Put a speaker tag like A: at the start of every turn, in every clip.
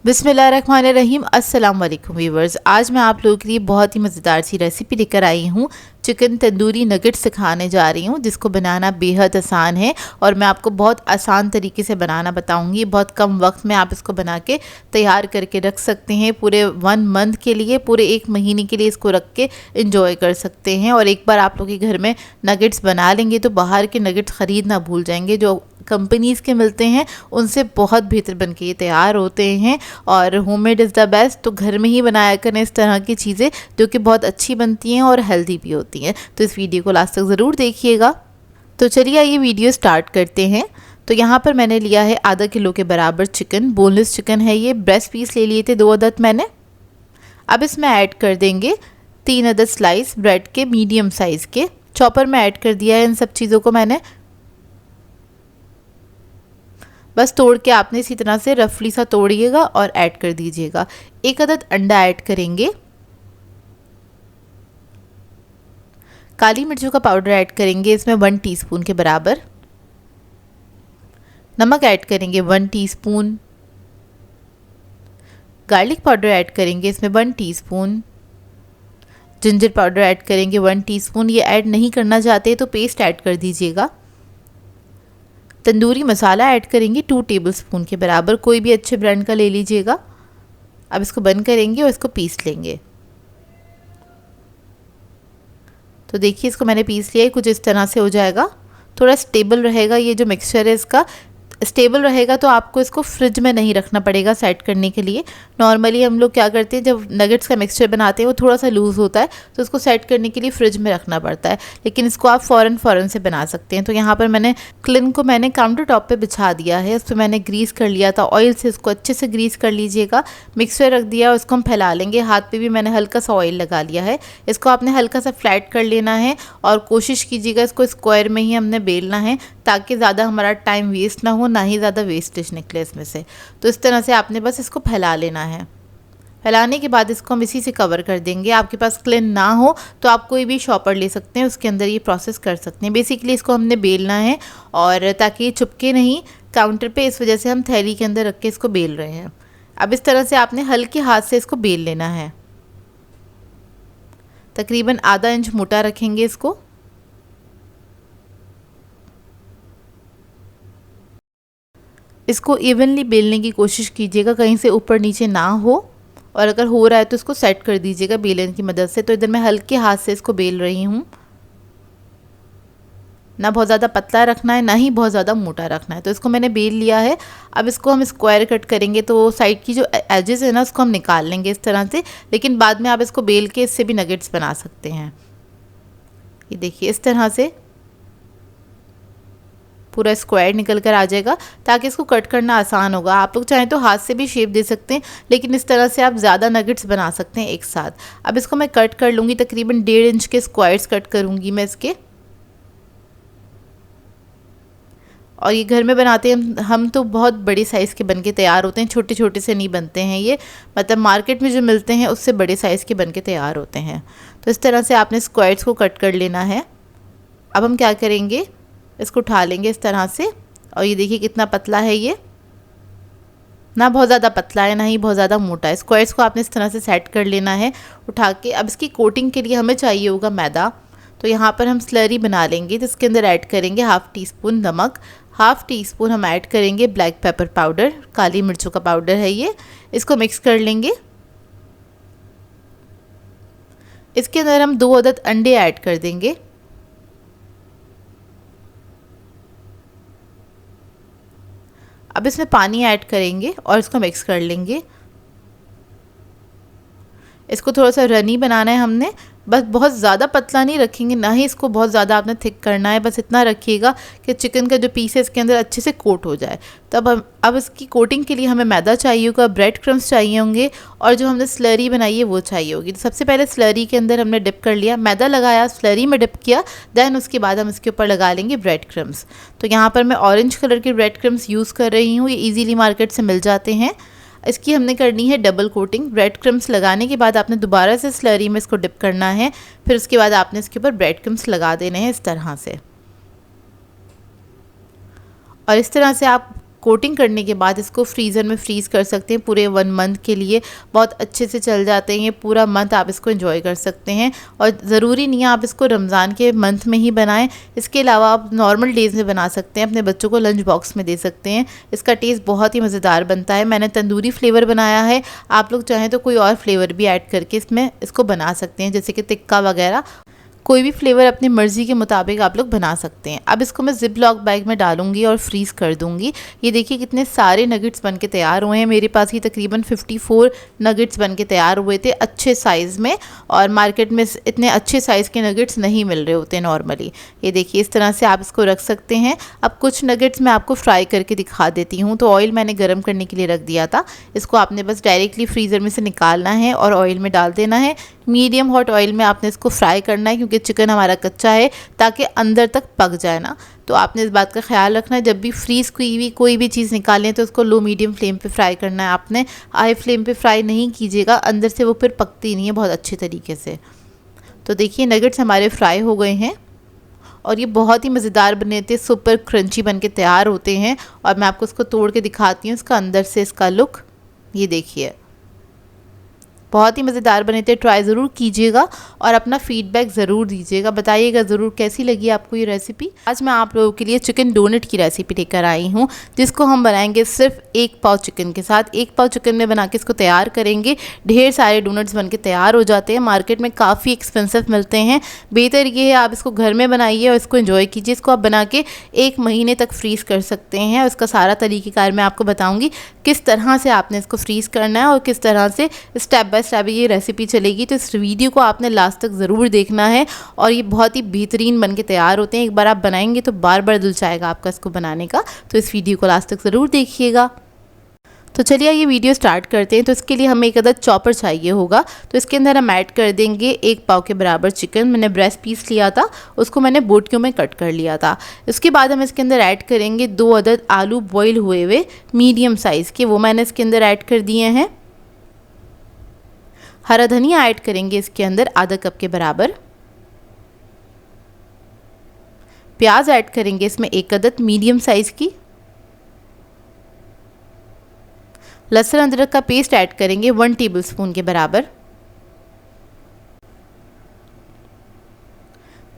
A: बिस्मिल्लाहिर्रहमानिर्रहीम। अस्सलाम वालेकुम व्यूवर्स। आज मैं आप लोगों के लिए बहुत ही मज़ेदार सी रेसिपी लेकर आई हूँ। चिकन तंदूरी नगेट्स सिखाने जा रही हूँ, जिसको बनाना बेहद आसान है और मैं आपको बहुत आसान तरीके से बनाना बताऊँगी। बहुत कम वक्त में आप इसको बना के तैयार करके रख सकते हैं। पूरे 1 मंथ के लिए, पूरे 1 महीने के लिए इसको रख के इंजॉय कर सकते हैं। और एक बार आप लोग के घर में नगेट्स बना लेंगे तो बाहर के नगेट्स ख़रीद ना भूल जाएंगे। जो कंपनीज़ के मिलते हैं उनसे बहुत बेहतर बन के ये तैयार होते हैं और होममेड इज़ द बेस्ट। तो घर में ही बनाया करें इस तरह की चीज़ें जो कि बहुत अच्छी बनती हैं और हेल्दी भी होती हैं। तो इस वीडियो को लास्ट तक ज़रूर देखिएगा। तो चलिए ये वीडियो स्टार्ट करते हैं। तो यहाँ पर मैंने लिया है आधा किलो के बराबर चिकन, बोनलेस चिकन है ये। ब्रेस्ट पीस ले लिए थे 2 अदद मैंने। अब इसमें ऐड कर देंगे 3 अदद स्लाइस ब्रेड के, मीडियम साइज़ के। चॉपर में ऐड कर दिया है इन सब चीज़ों को मैंने। बस तोड़ के आपने इसी तरह से रफली सा तोड़िएगा और ऐड कर दीजिएगा। 1 अदद अंडा ऐड करेंगे। काली मिर्चों का पाउडर ऐड करेंगे इसमें 1 टीस्पून के बराबर। नमक ऐड करेंगे 1 टीस्पून। गार्लिक पाउडर ऐड करेंगे इसमें 1 टीस्पून। जिंजर पाउडर ऐड करेंगे 1 टीस्पून। ये ऐड नहीं करना चाहते तो पेस्ट ऐड कर दीजिएगा। तंदूरी मसाला ऐड करेंगे 2 टेबलस्पून के बराबर, कोई भी अच्छे ब्रांड का ले लीजिएगा। अब इसको बंद करेंगे और इसको पीस लेंगे। तो देखिए इसको मैंने पीस लिया है, कुछ इस तरह से हो जाएगा। थोड़ा स्टेबल रहेगा ये जो मिक्सचर है, इसका स्टेबल रहेगा तो आपको इसको फ्रिज में नहीं रखना पड़ेगा सेट करने के लिए। नॉर्मली हम लोग क्या करते हैं, जब नगेट्स का मिक्सचर बनाते हैं वो थोड़ा सा लूज़ होता है तो उसको सेट करने के लिए फ्रिज में रखना पड़ता है, लेकिन इसको आप फ़ौरन से बना सकते हैं। तो यहाँ पर मैंने क्लिन को मैंने काउंटर टॉप पर बिछा दिया है। उस पर मैंने ग्रीस कर लिया था ऑयल से, इसको अच्छे से ग्रीस कर लीजिएगा। मिक्सचर रख दिया और इसको हम फैला लेंगे। हाथ पर भी मैंने हल्का सा ऑयल लगा लिया है। इसको आपने हल्का सा फ्लैट कर लेना है और कोशिश कीजिएगा इसको स्क्वायर में ही हमने बेलना है, ताकि ज़्यादा हमारा टाइम वेस्ट ना हो, ना ही ज़्यादा वेस्टेज निकले इसमें से। तो इस तरह से आपने बस इसको फैला लेना है। फैलाने के बाद इसको हम इसी से कवर कर देंगे। आपके पास क्लिन ना हो तो आप कोई भी शॉपर ले सकते हैं, उसके अंदर ये प्रोसेस कर सकते हैं। बेसिकली इसको हमने बेलना है और ताकि ये चुपके नहीं काउंटर पे, इस वजह से हम थैली के अंदर रख के इसको बेल रहे हैं। अब इस तरह से आपने हल्के हाथ से इसको बेल लेना है। तकरीबन आधा इंच मोटा रखेंगे इसको। इसको इवनली बेलने की कोशिश कीजिएगा, कहीं से ऊपर नीचे ना हो, और अगर हो रहा है तो इसको सेट कर दीजिएगा बेलन की मदद से। तो इधर मैं हल्के हाथ से इसको बेल रही हूँ। ना बहुत ज़्यादा पतला रखना है, ना ही बहुत ज़्यादा मोटा रखना है। तो इसको मैंने बेल लिया है। अब इसको हम स्क्वायर कट करेंगे, तो साइड की जो एजेस है ना उसको हम निकाल लेंगे इस तरह से। लेकिन बाद में आप इसको बेल के इससे भी नगेट्स बना सकते हैं। ये देखिए इस तरह से पूरा स्क्वायर निकल कर आ जाएगा, ताकि इसको कट करना आसान होगा। आप लोग चाहें तो हाथ से भी शेप दे सकते हैं, लेकिन इस तरह से आप ज़्यादा नगेट्स बना सकते हैं एक साथ। अब इसको मैं कट कर लूँगी, तकरीबन 1.5 इंच के स्क्वायर्स कट करूँगी मैं इसके। और ये घर में बनाते हैं हम तो बहुत बड़े साइज़ के बन के तैयार होते हैं, छोटे छोटे से नहीं बनते हैं ये। मतलब मार्केट में जो मिलते हैं उससे बड़े साइज़ के बन के तैयार होते हैं। तो इस तरह से आपने स्क्वायर्स को कट कर लेना है। अब हम क्या करेंगे, इसको उठा लेंगे इस तरह से। और ये देखिए कितना पतला है ये, ना बहुत ज़्यादा पतला है ना ही बहुत ज़्यादा मोटा है। स्क्वायर्स को आपने इस तरह से सेट कर लेना है उठा के। अब इसकी कोटिंग के लिए हमें चाहिए होगा मैदा। तो यहाँ पर हम स्लरी बना लेंगे, तो इसके अंदर ऐड करेंगे 1/2 टीस्पून नमक, 1/2 टीस्पून हम ऐड करेंगे ब्लैक पेपर पाउडर, काली मिर्चों का पाउडर है ये। इसको मिक्स कर लेंगे। इसके अंदर हम 2 अदद अंडे ऐड कर देंगे। अब इसमें पानी ऐड करेंगे और इसको मिक्स कर लेंगे। इसको थोड़ा सा रनी बनाना है हमने, बस बहुत ज़्यादा पतला नहीं रखेंगे, ना ही इसको बहुत ज़्यादा आपने थिक करना है। बस इतना रखिएगा कि चिकन का जो पीस है इसके अंदर अच्छे से कोट हो जाए। तब अब इसकी कोटिंग के लिए हमें मैदा चाहिए होगा, ब्रेड क्रम्स चाहिए होंगे, और जो हमने स्लरी बनाई है वो चाहिए होगी। तो सबसे पहले स्लरी के अंदर हमने डिप कर लिया, मैदा लगाया, स्लरी में डिप किया, दैन उसके बाद हम इसके ऊपर लगा लेंगे ब्रेड क्रम्स। तो यहाँ पर मैं ऑरेंज कलर के ब्रेड क्रम्स यूज़ कर रही हूँ, ये ईजीली मार्केट से मिल जाते हैं। इसकी हमने करनी है डबल कोटिंग। ब्रेड क्रम्स लगाने के बाद आपने दोबारा से स्लरी में इसको डिप करना है, फिर उसके बाद आपने इसके ऊपर ब्रेड क्रम्स लगा देने हैं इस तरह से। और इस तरह से आप कोटिंग करने के बाद इसको फ्रीज़र में फ्रीज़ कर सकते हैं पूरे 1 मंथ के लिए। बहुत अच्छे से चल जाते हैं, ये पूरा मंथ आप इसको एंजॉय कर सकते हैं। और ज़रूरी नहीं है आप इसको रमज़ान के मंथ में ही बनाएं, इसके अलावा आप नॉर्मल डेज़ में बना सकते हैं, अपने बच्चों को लंच बॉक्स में दे सकते हैं। इसका टेस्ट बहुत ही मज़ेदार बनता है। मैंने तंदूरी फ्लेवर बनाया है, आप लोग चाहें तो कोई और फ्लेवर भी ऐड करके इसमें इसको बना सकते हैं, जैसे कि टिक्का वगैरह। कोई भी फ्लेवर अपनी मर्ज़ी के मुताबिक आप लोग बना सकते हैं। अब इसको मैं जिप लॉक बैग में डालूंगी और फ्रीज़ कर दूंगी। ये देखिए कितने सारे नगेट्स बन के तैयार हुए हैं। मेरे पास ही तकरीबन 54 नगेट्स बन के तैयार हुए थे अच्छे साइज़ में, और मार्केट में इतने अच्छे साइज़ के नगेट्स नहीं मिल रहे होते नॉर्मली। ये देखिए इस तरह से आप इसको रख सकते हैं। अब कुछ नगेट्स मैं आपको फ्राई करके दिखा देती हूँ। तो ऑयल मैंने गर्म करने के लिए रख दिया था, इसको आपने बस डायरेक्टली फ्रीज़र में से निकालना है और ऑयल में डाल देना है। मीडियम हॉट ऑयल में आपने इसको फ्राई करना है, क्योंकि चिकन हमारा कच्चा है, ताकि अंदर तक पक जाए ना। तो आपने इस बात का ख्याल रखना है, जब भी फ्रीज़ कोई भी चीज़ निकालें तो उसको लो मीडियम फ्लेम पे फ्राई करना है। आपने हाई फ्लेम पे फ्राई नहीं कीजिएगा, अंदर से वो फिर पकती नहीं है बहुत अच्छे तरीके से। तो देखिए नगेट्स हमारे फ्राई हो गए हैं और ये बहुत ही मज़ेदार बने थे, सुपर क्रंची बन के तैयार होते हैं। और मैं आपको इसको तोड़ के दिखाती हूँ, इसका अंदर से इसका लुक ये देखिए, बहुत ही मज़ेदार बने थे। ट्राई ज़रूर कीजिएगा और अपना फीडबैक ज़रूर दीजिएगा, बताइएगा ज़रूर कैसी लगी आपको ये रेसिपी। आज मैं आप लोगों के लिए चिकन डोनट की रेसिपी लेकर आई हूँ, जिसको हम बनाएंगे सिर्फ 1 पाव चिकन के साथ। 1 पाव चिकन में बना के इसको तैयार करेंगे, ढेर सारे डोनट्स बन के तैयार हो जाते हैं। मार्केट में काफ़ी एक्सपेंसिव मिलते हैं, बेहतर ये है आप इसको घर में बनाइए और इसको एंजॉय कीजिए। इसको आप बना के 1 महीने तक फ्रीज़ कर सकते हैं। उसका सारा तरीक़ेकार मैं आपको बताऊँगी, किस तरह से आपने इसको फ्रीज़ करना है और किस तरह से स्टेप बाय स्टेप ये रेसिपी चलेगी। तो इस वीडियो को आपने लास्ट तक ज़रूर देखना है, और ये बहुत ही बेहतरीन बन के तैयार होते हैं। एक बार आप बनाएंगे तो बार बार दिल चाहेगा आपका इसको बनाने का। तो इस वीडियो को लास्ट तक ज़रूर देखिएगा। तो चलिए ये वीडियो स्टार्ट करते हैं। तो इसके लिए हमें एक अदद चॉपर चाहिए होगा। तो इसके अंदर हम ऐड कर देंगे 1 पाव के बराबर चिकन। मैंने ब्रेस्ट पीस लिया था, उसको मैंने बोटियों में कट कर लिया था। इसके बाद हम इसके अंदर ऐड करेंगे 2 अदद आलू बॉईल हुए हुए मीडियम साइज़ के, वो मैंने इसके अंदर ऐड कर दिए हैं। हरा धनिया ऐड करेंगे इसके अंदर आधा कप के बराबर। प्याज ऐड करेंगे इसमें 1 अदद मीडियम साइज़ की। लहसुन अदरक का पेस्ट ऐड करेंगे 1 टेबलस्पून के बराबर।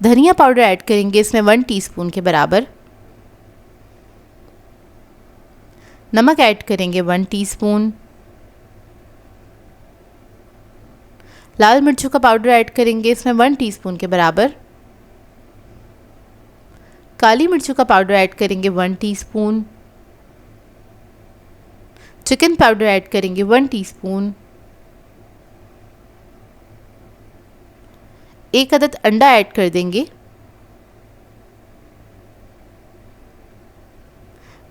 A: धनिया पाउडर ऐड करेंगे इसमें 1 टीस्पून के बराबर। नमक ऐड करेंगे 1 टीस्पून। लाल मिर्चों का पाउडर ऐड करेंगे इसमें 1 टीस्पून के बराबर। काली मिर्चों का पाउडर ऐड करेंगे 1 टीस्पून। चिकन पाउडर ऐड करेंगे 1 टीस्पून। 1 अदद अंडा ऐड कर देंगे।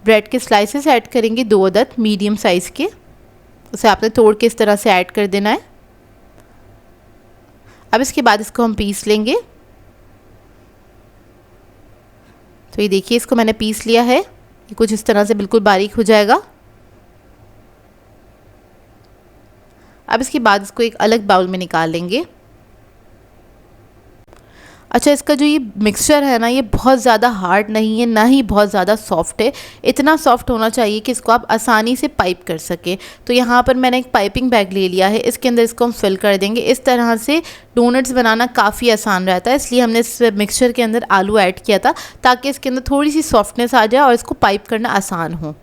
A: ब्रेड के स्लाइसेस ऐड करेंगे 2 अदद मीडियम साइज़ के, उसे आपने तोड़ के इस तरह से ऐड कर देना है। अब इसके बाद इसको हम पीस लेंगे। तो ये देखिए इसको मैंने पीस लिया है, ये कुछ इस तरह से बिल्कुल बारीक हो जाएगा। अब इसके बाद इसको एक अलग बाउल में निकाल लेंगे। अच्छा, इसका जो ये मिक्सचर है ना, ये बहुत ज़्यादा हार्ड नहीं है, ना ही बहुत ज़्यादा सॉफ्ट है। इतना सॉफ्ट होना चाहिए कि इसको आप आसानी से पाइप कर सके। तो यहाँ पर मैंने एक पाइपिंग बैग ले लिया है, इसके अंदर इसको हम फिल कर देंगे। इस तरह से डोनट्स बनाना काफ़ी आसान रहता है, इसलिए हमने इस मिक्सचर के अंदर आलू ऐड किया था, ताकि इसके अंदर थोड़ी सी सॉफ्टनेस आ जाए और इसको पाइप करना आसान हो।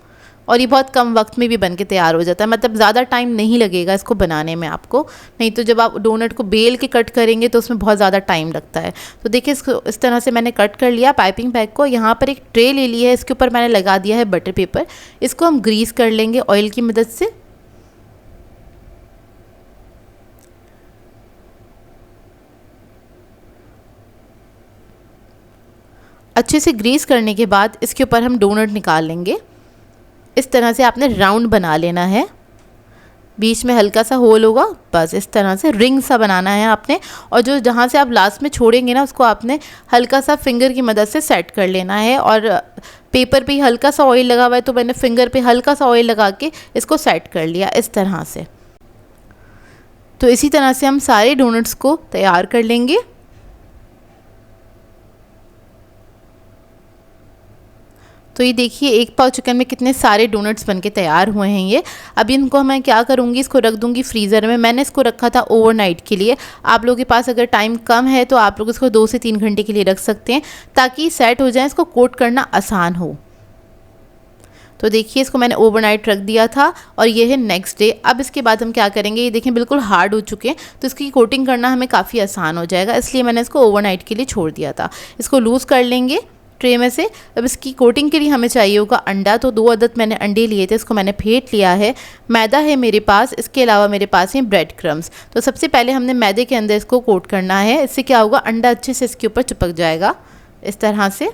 A: और ये बहुत कम वक्त में भी बन के तैयार हो जाता है, मतलब ज़्यादा टाइम नहीं लगेगा इसको बनाने में आपको। नहीं तो जब आप डोनट को बेल के कट करेंगे तो उसमें बहुत ज़्यादा टाइम लगता है। तो देखिए इसको इस तरह से मैंने कट कर लिया पाइपिंग बैग को। यहाँ पर एक ट्रे ले ली है, इसके ऊपर मैंने लगा दिया है बटर पेपर। इसको हम ग्रीस कर लेंगे ऑयल की मदद से। अच्छे से ग्रीस करने के बाद इसके ऊपर हम डोनट निकाल लेंगे। इस तरह से आपने राउंड बना लेना है, बीच में हल्का सा होल होगा, बस इस तरह से रिंग सा बनाना है आपने। और जो जहाँ से आप लास्ट में छोड़ेंगे ना, उसको आपने हल्का सा फिंगर की मदद से सेट कर लेना है। और पेपर पे हल्का सा ऑयल लगा हुआ है, तो मैंने फिंगर पे हल्का सा ऑयल लगा के इसको सेट कर लिया इस तरह से। तो इसी तरह से हम सारे डोनट्स को तैयार कर लेंगे। तो ये देखिए 1 पाव चिकन में कितने सारे डोनट्स बनके तैयार हुए हैं ये। अब इनको मैं क्या करूँगी, इसको रख दूँगी फ्रीज़र में। मैंने इसको रखा था ओवरनाइट के लिए। आप लोगों के पास अगर टाइम कम है तो आप लोग इसको 2 से 3 घंटे के लिए रख सकते हैं ताकि सेट हो जाए, इसको कोट करना आसान हो। तो देखिए इसको मैंने ओवरनाइट रख दिया था और ये है नेक्स्ट डे। अब इसके बाद हम क्या करेंगे, ये देखें बिल्कुल हार्ड हो चुके हैं तो इसकी कोटिंग करना हमें काफ़ी आसान हो जाएगा, इसलिए मैंने इसको ओवरनाइट के लिए छोड़ दिया था। इसको लूज़ कर लेंगे ट्रे में से। अब इसकी कोटिंग के लिए हमें चाहिए होगा अंडा, तो 2 अदद मैंने अंडे लिए थे, इसको मैंने फेंट लिया है। मैदा है मेरे पास, इसके अलावा मेरे पास है ब्रेड क्रम्स। तो सबसे पहले हमने मैदे के अंदर इसको कोट करना है, इससे क्या होगा अंडा अच्छे से इसके ऊपर चिपक जाएगा इस तरह से।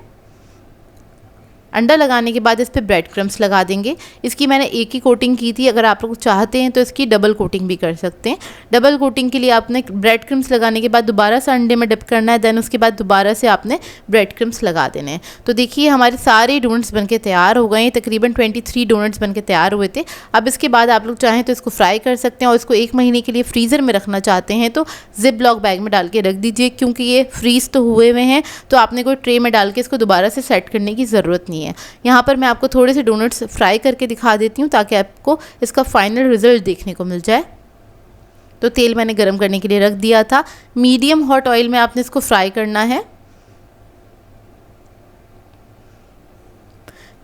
A: अंडा लगाने के बाद इस पर ब्रेड क्रम्स लगा देंगे। इसकी मैंने एक ही कोटिंग की थी, अगर आप लोग चाहते हैं तो इसकी डबल कोटिंग भी कर सकते हैं। डबल कोटिंग के लिए आपने ब्रेड क्रम्स लगाने के बाद दोबारा से अंडे में डिप करना है, देन उसके बाद दोबारा से आपने ब्रेड क्रम्स लगा देने हैं। तो देखिए हमारे सारे डोनट्स बनके तैयार हो गए हैं, तकरीबन 23 डोनट्स बनके तैयार हुए थे। अब इसके बाद आप लोग चाहें तो इसको फ्राई कर सकते हैं और इसको 1 महीने के लिए फ्रीज़र में रखना चाहते हैं तो जिप लॉक बैग में डाल के रख दीजिए, क्योंकि ये फ्रीज़ तो हुए हुए हैं तो आपने कोई ट्रे में डाल के इसको दोबारा से सेट करने की ज़रूरत नहीं है। यहाँ पर मैं आपको थोड़े से डोनट्स फ्राई करके दिखा देती हूँ ताकि आपको इसका फाइनल रिजल्ट देखने को मिल जाए। तो तेल मैंने गरम करने के लिए रख दिया था, मीडियम हॉट ऑयल में आपने इसको फ्राई करना है।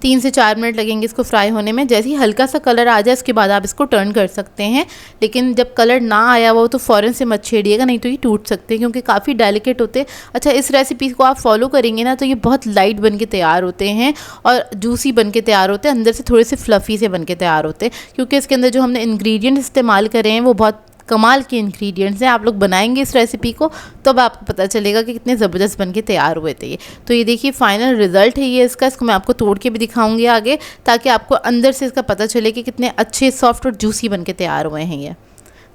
A: 3 से 4 मिनट लगेंगे इसको फ्राई होने में। जैसे ही हल्का सा कलर आ जाए इसके बाद आप इसको टर्न कर सकते हैं, लेकिन जब कलर ना आया हो तो फ़ौरन से मत छेड़िएगा, नहीं तो ये टूट सकते हैं क्योंकि काफ़ी डेलिकेट होते हैं। अच्छा, इस रेसिपी को आप फॉलो करेंगे ना तो ये बहुत लाइट बन के तैयार होते हैं और जूसी बन के तैयार होते हैं, अंदर से थोड़े से फ्लफ़ी से बन के तैयार होते हैं, क्योंकि इसके अंदर जो हमने इंग्रेडिएंट इस्तेमाल करे हैं वो बहुत कमाल के इंग्रेडिएंट्स हैं। आप लोग बनाएंगे इस रेसिपी को तो अब आपको पता चलेगा कि कितने ज़बरदस्त बन के तैयार हुए थे ये। तो ये देखिए फाइनल रिज़ल्ट है ये इसका। इसको मैं आपको तोड़ के भी दिखाऊंगी आगे, ताकि आपको अंदर से इसका पता चले कि कितने अच्छे सॉफ्ट और जूसी बन के तैयार हुए हैं ये।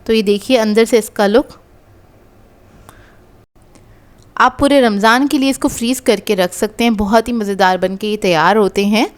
A: तो ये देखिए अंदर से इसका लुक। आप पूरे रमज़ान के लिए इसको फ्रीज़ करके रख सकते हैं, बहुत ही मज़ेदार बन के ये तैयार होते हैं।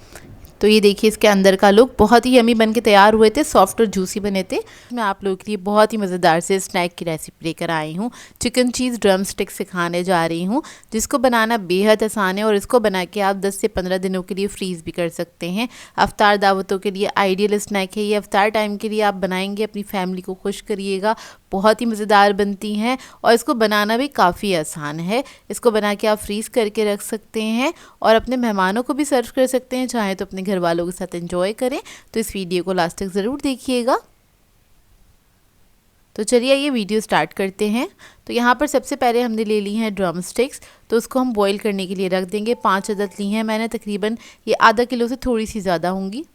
A: तो ये देखिए इसके अंदर का लुक, बहुत ही यमी बन के तैयार हुए थे, सॉफ्ट और जूसी बने थे। मैं आप लोगों के लिए बहुत ही मज़ेदार से स्नैक की रेसिपी लेकर आई हूँ। चिकन चीज़ ड्रम स्टिक सिखाने जा रही हूँ, जिसको बनाना बेहद आसान है और इसको बना के आप 10 से 15 दिनों के लिए फ्रीज़ भी कर सकते हैं। अफ्तार दावतों के लिए आइडियल स्नैक है ये। अफ्तार टाइम के लिए आप बनाएंगे, अपनी फैमिली को खुश करिएगा। बहुत ही मज़ेदार बनती हैं और इसको बनाना भी काफ़ी आसान है। इसको बना के आप फ्रीज़ करके रख सकते हैं और अपने मेहमानों को भी सर्व कर सकते हैं, चाहे तो अपने घर वालों के साथ एंजॉय करें। तो इस वीडियो को लास्ट तक ज़रूर देखिएगा। तो चलिए ये वीडियो स्टार्ट करते हैं। तो यहाँ पर सबसे पहले हमने ले ली हैं ड्रम स्टिक्स, तो उसको हम बॉईल करने के लिए रख देंगे। 5 अदद ली हैं मैंने, तकरीबन ये आधा किलो से थोड़ी सी ज़्यादा होंगी।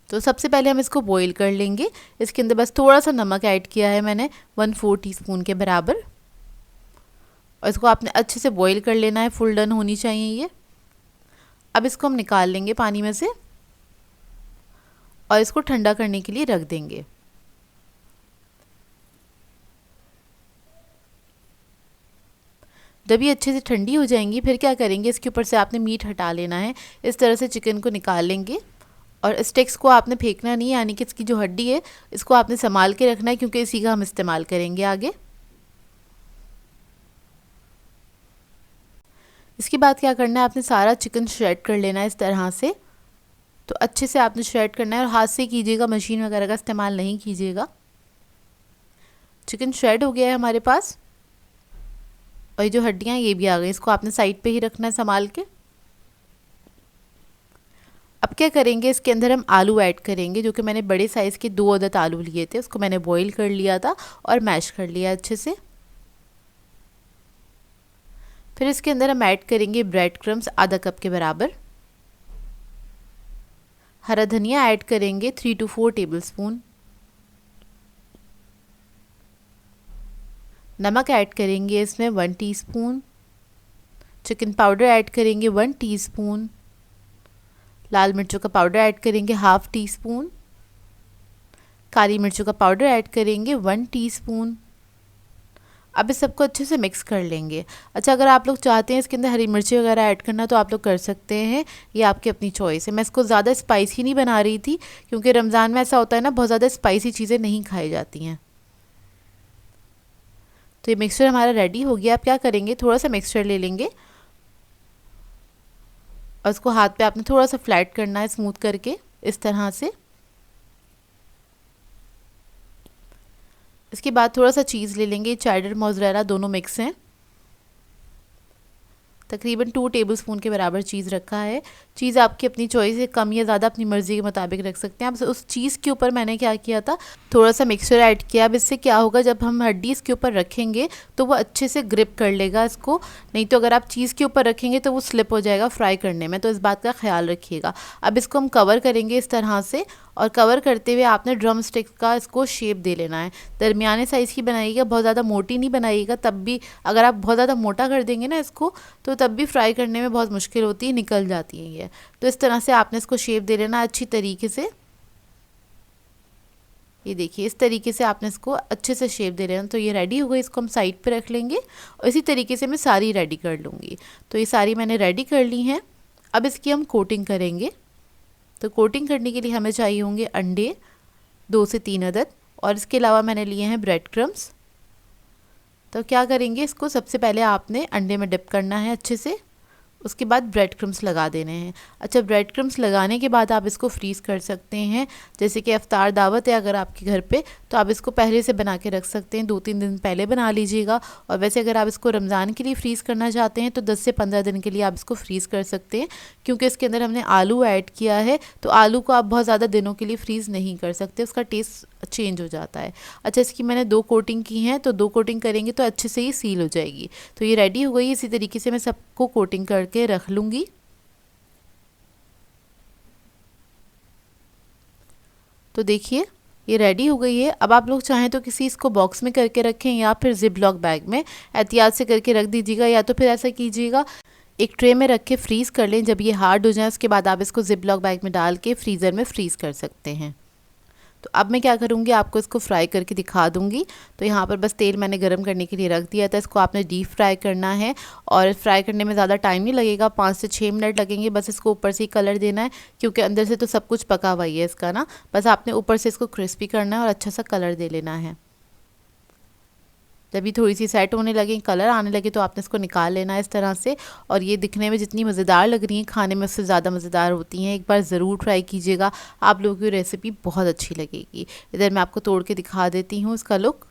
A: तो सबसे पहले हम इसको बॉईल कर लेंगे। इसके अंदर बस थोड़ा सा नमक ऐड किया है मैंने, 1/4 टीस्पून के बराबर, और इसको आपने अच्छे से बॉईल कर लेना है, फुल डन होनी चाहिए ये। अब इसको हम निकाल लेंगे पानी में से और इसको ठंडा करने के लिए रख देंगे। जब ये अच्छे से ठंडी हो जाएंगी फिर क्या करेंगे, इसके ऊपर से आपने मीट हटा लेना है। इस तरह से चिकन को निकाल लेंगे और स्टिक्स को आपने फेंकना नहीं है, यानी कि इसकी जो हड्डी है इसको आपने संभाल के रखना है, क्योंकि इसी का हम इस्तेमाल करेंगे आगे। इसके बाद क्या करना है, आपने सारा चिकन श्रेड कर लेना है इस तरह से। तो अच्छे से आपने श्रेड करना है और हाथ से कीजिएगा, मशीन वगैरह का इस्तेमाल नहीं कीजिएगा। चिकन श्रेड हो गया है हमारे पास और ये जो हड्डियाँ ये भी आ गई, इसको आपने साइड पे ही रखना है संभाल के। अब क्या करेंगे, इसके अंदर हम आलू ऐड करेंगे, जो कि मैंने बड़े साइज़ के 2 अदद आलू लिए थे, उसको मैंने बॉईल कर लिया था और मैश कर लिया अच्छे से। फिर इसके अंदर हम ऐड करेंगे ब्रेड क्रम्स आधा कप के बराबर। हरा धनिया ऐड करेंगे 3 to 4 टेबलस्पून। नमक ऐड करेंगे इसमें 1 टीस्पून। चिकन पाउडर ऐड करेंगे 1 टीस्पून। लाल मिर्चों का पाउडर ऐड करेंगे 1/2 टीस्पून। काली मिर्चों का पाउडर ऐड करेंगे 1 टीस्पून। अब इस सबको अच्छे से मिक्स कर लेंगे। अच्छा, अगर आप लोग चाहते हैं इसके अंदर हरी मिर्ची वगैरह ऐड करना तो आप लोग कर सकते हैं, ये आपकी अपनी चॉइस है। मैं इसको ज़्यादा स्पाइसी नहीं बना रही थी, क्योंकि रमज़ान में ऐसा होता है ना, बहुत ज़्यादा स्पाइसी चीज़ें नहीं खाई जाती हैं। तो ये मिक्सचर हमारा रेडी हो गया। अब क्या करेंगे, थोड़ा सा मिक्सचर ले लेंगे और इसको हाथ पे आपने थोड़ा सा फ्लैट करना है स्मूथ करके इस तरह से। इसके बाद थोड़ा सा चीज़ ले लेंगे, चेडर मोज़रेला दोनों मिक्स हैं। तकरीबन 2 टेबलस्पून के बराबर चीज़ रखा है। चीज़ आपकी अपनी चॉइस है, कम या ज़्यादा अपनी मर्ज़ी के मुताबिक रख सकते हैं आप। उस चीज़ के ऊपर मैंने क्या किया था, थोड़ा सा मिक्सचर ऐड किया। अब इससे क्या होगा, जब हम हड्डी इसके ऊपर रखेंगे तो वो अच्छे से ग्रिप कर लेगा इसको। नहीं तो अगर आप चीज़ के ऊपर रखेंगे तो वो स्लिप हो जाएगा फ्राई करने में, तो इस बात का ख्याल रखिएगा। अब इसको हम कवर करेंगे इस तरह से, और कवर करते हुए आपने ड्रम स्टिक का इसको शेप दे लेना है। दरमियाने साइज़ की बनाइएगा, बहुत ज़्यादा मोटी नहीं बनाइएगा, तब भी अगर आप बहुत ज़्यादा मोटा कर देंगे ना इसको तो तब भी फ्राई करने में बहुत मुश्किल होती है, निकल जाती है ये। तो इस तरह से आपने इसको शेप दे लेना अच्छी तरीके से। ये देखिए इस तरीके से आपने इसको अच्छे से शेप दे लेना। तो ये रेडी हो गई, इसको हम साइड पे रख लेंगे और इसी तरीके से मैं सारी रेडी कर लूँगी। तो ये सारी मैंने रेडी कर ली हैं। अब इसकी हम कोटिंग करेंगे। तो कोटिंग करने के लिए हमें चाहिए होंगे अंडे 2 से 3 अदद, और इसके अलावा मैंने लिए हैं ब्रेड क्रम्स। तो क्या करेंगे, इसको सबसे पहले आपने अंडे में डिप करना है अच्छे से, उसके बाद ब्रेड क्रम्स लगा देने हैं। अच्छा, ब्रेड क्रम्स लगाने के बाद आप इसको फ्रीज़ कर सकते हैं। जैसे कि इफ्तार दावत है अगर आपके घर पे, तो आप इसको पहले से बना के रख सकते हैं, 2-3 दिन पहले बना लीजिएगा। और वैसे अगर आप इसको रमज़ान के लिए फ्रीज़ करना चाहते हैं तो 10 से 15 दिन के लिए आप इसको फ्रीज़ कर सकते हैं, क्योंकि इसके अंदर हमने आलू ऐड किया है। तो आलू को आप बहुत ज़्यादा दिनों के लिए फ्रीज़ नहीं कर सकते, उसका टेस्ट चेंज हो जाता है। अच्छा, इसकी मैंने 2 कोटिंग की हैं, तो 2 कोटिंग करेंगे तो अच्छे से ही सील हो जाएगी। तो ये रेडी हो गई। इसी तरीके से मैं सबको कोटिंग करके रख लूँगी। तो देखिए ये रेडी हो गई है। अब आप लोग चाहें तो किसी इसको बॉक्स में करके रखें या फिर जिप लॉक बैग में एहतियात से करके रख दीजिएगा, या तो फिर ऐसा कीजिएगा एक ट्रे में रख के फ्रीज़ कर लें। जब ये हार्ड हो जाए उसके बाद आप इसको जिप लॉक बैग में डाल के फ्रीज़र में फ्रीज़ कर सकते हैं। तो अब मैं क्या करूँगी, आपको इसको फ्राई करके दिखा दूँगी। तो यहाँ पर बस तेल मैंने गरम करने के लिए रख दिया था, इसको आपने डीप फ्राई करना है। और फ्राई करने में ज़्यादा टाइम नहीं लगेगा, 5 से 6 मिनट लगेंगे। बस इसको ऊपर से ही कलर देना है, क्योंकि अंदर से तो सब कुछ पका हुआ ही है इसका ना। बस आपने ऊपर से इसको क्रिस्पी करना है और अच्छा सा कलर दे लेना है। जब ये थोड़ी सी सेट होने लगे, कलर आने लगे, तो आपने इसको निकाल लेना है इस तरह से। और ये दिखने में जितनी मज़ेदार लग रही हैं, खाने में उससे ज़्यादा मज़ेदार होती हैं। एक बार ज़रूर ट्राई कीजिएगा, आप लोगों की रेसिपी बहुत अच्छी लगेगी। इधर मैं आपको तोड़ के दिखा देती हूँ इसका लुक।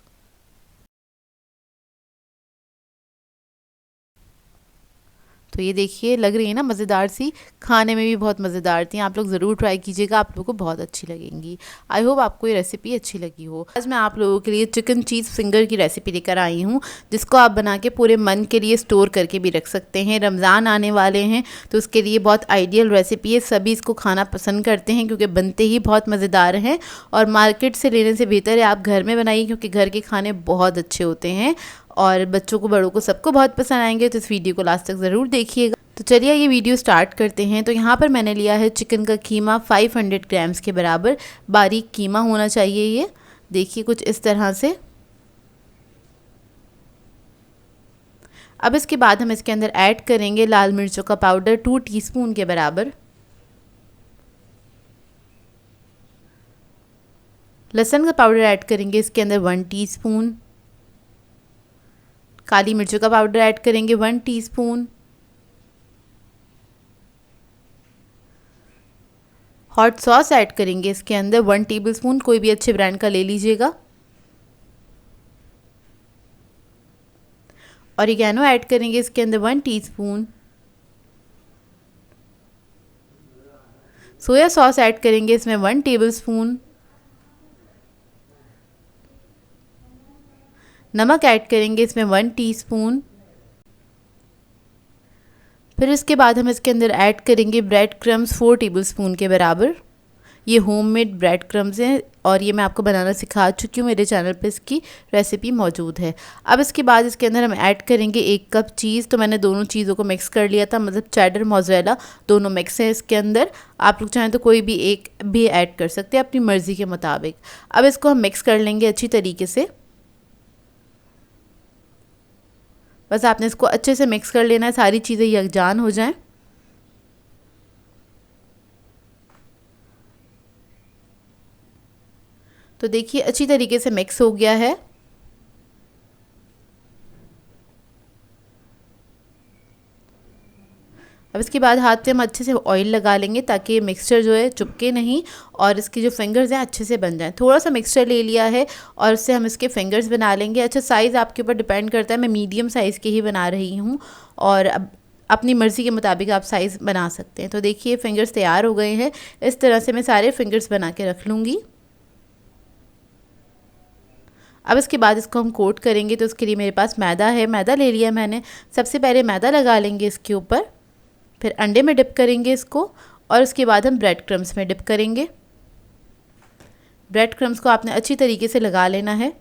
A: तो ये देखिए लग रही है ना मज़ेदार सी, खाने में भी बहुत मज़ेदार थी। आप लोग ज़रूर ट्राई कीजिएगा, आप लोगों को बहुत अच्छी लगेंगी। आई होप आपको ये रेसिपी अच्छी लगी हो। आज मैं आप लोगों के लिए चिकन चीज़ फिंगर की रेसिपी लेकर आई हूँ, जिसको आप बना के पूरे मंथ के लिए स्टोर करके भी रख सकते हैं। रमज़ान आने वाले हैं तो उसके लिए बहुत आइडियल रेसिपी है। सभी इसको खाना पसंद करते हैं क्योंकि बनते ही बहुत मज़ेदार हैं, और मार्केट से लेने से बेहतर है आप घर में बनाइए, क्योंकि घर के खाने बहुत अच्छे होते हैं और बच्चों को बड़ों को सबको बहुत पसंद आएंगे। तो इस वीडियो को लास्ट तक ज़रूर देखिएगा। तो चलिए ये वीडियो स्टार्ट करते हैं। तो यहाँ पर मैंने लिया है चिकन का कीमा 500 ग्राम्स के बराबर। बारीक कीमा होना चाहिए ये, देखिए कुछ इस तरह से। अब इसके बाद हम इसके अंदर ऐड करेंगे लाल मिर्चों का पाउडर 2 टीस्पून के बराबर, लहसुन का पाउडर ऐड करेंगे इसके अंदर 1 टीस्पून, काली मिर्चों का पाउडर ऐड करेंगे 1 टीस्पून, हॉट सॉस ऐड करेंगे इसके अंदर 1 टेबलस्पून, कोई भी अच्छे ब्रांड का ले लीजिएगा। ऑरिगेनो ऐड करेंगे इसके अंदर 1 टीस्पून, सोया सॉस ऐड करेंगे इसमें 1 टेबलस्पून, नमक ऐड करेंगे इसमें 1 टीस्पून। फिर इसके बाद हम इसके अंदर ऐड करेंगे ब्रेड क्रम्स 4 टेबलस्पून के बराबर। ये होममेड ब्रेड क्रम्स हैं और ये मैं आपको बनाना सिखा चुकी हूँ, मेरे चैनल पे इसकी रेसिपी मौजूद है। अब इसके बाद इसके अंदर हम ऐड करेंगे 1 कप चीज़। तो मैंने दोनों चीज़ों को मिक्स कर लिया था, मतलब चेडर मोज़रेला दोनों मिक्स है इसके अंदर। आप लोग चाहें तो कोई भी एक भी ऐड कर सकते हैं अपनी मर्ज़ी के मुताबिक। अब इसको हम मिक्स कर लेंगे अच्छी तरीके से। बस आपने इसको अच्छे से मिक्स कर लेना है, सारी चीज़ें यकजान हो जाएं। तो देखिए अच्छी तरीके से मिक्स हो गया है। अब इसके बाद हाथ पे हम अच्छे से ऑयल लगा लेंगे ताकि ये मिक्सचर जो है चिपके नहीं और इसकी जो फिंगर्स हैं अच्छे से बन जाएं। थोड़ा सा मिक्सचर ले लिया है और इससे हम इसके फिंगर्स बना लेंगे। अच्छा, साइज़ आपके ऊपर डिपेंड करता है, मैं मीडियम साइज़ के ही बना रही हूँ और अब अपनी मर्ज़ी के मुताबिक आप साइज़ बना सकते हैं। तो देखिए फिंगर्स तैयार हो गए हैं। इस तरह से मैं सारे फिंगर्स बना के रख लूँगी। अब इसके बाद इसको हम कोट करेंगे, तो उसके लिए मेरे पास मैदा है, मैदा ले लिया मैंने। सबसे पहले मैदा लगा लेंगे इसके ऊपर, फिर अंडे में डिप करेंगे इसको और उसके बाद हम ब्रेड क्रम्स में डिप करेंगे। ब्रेड क्रम्स को आपने अच्छी तरीके से लगा लेना है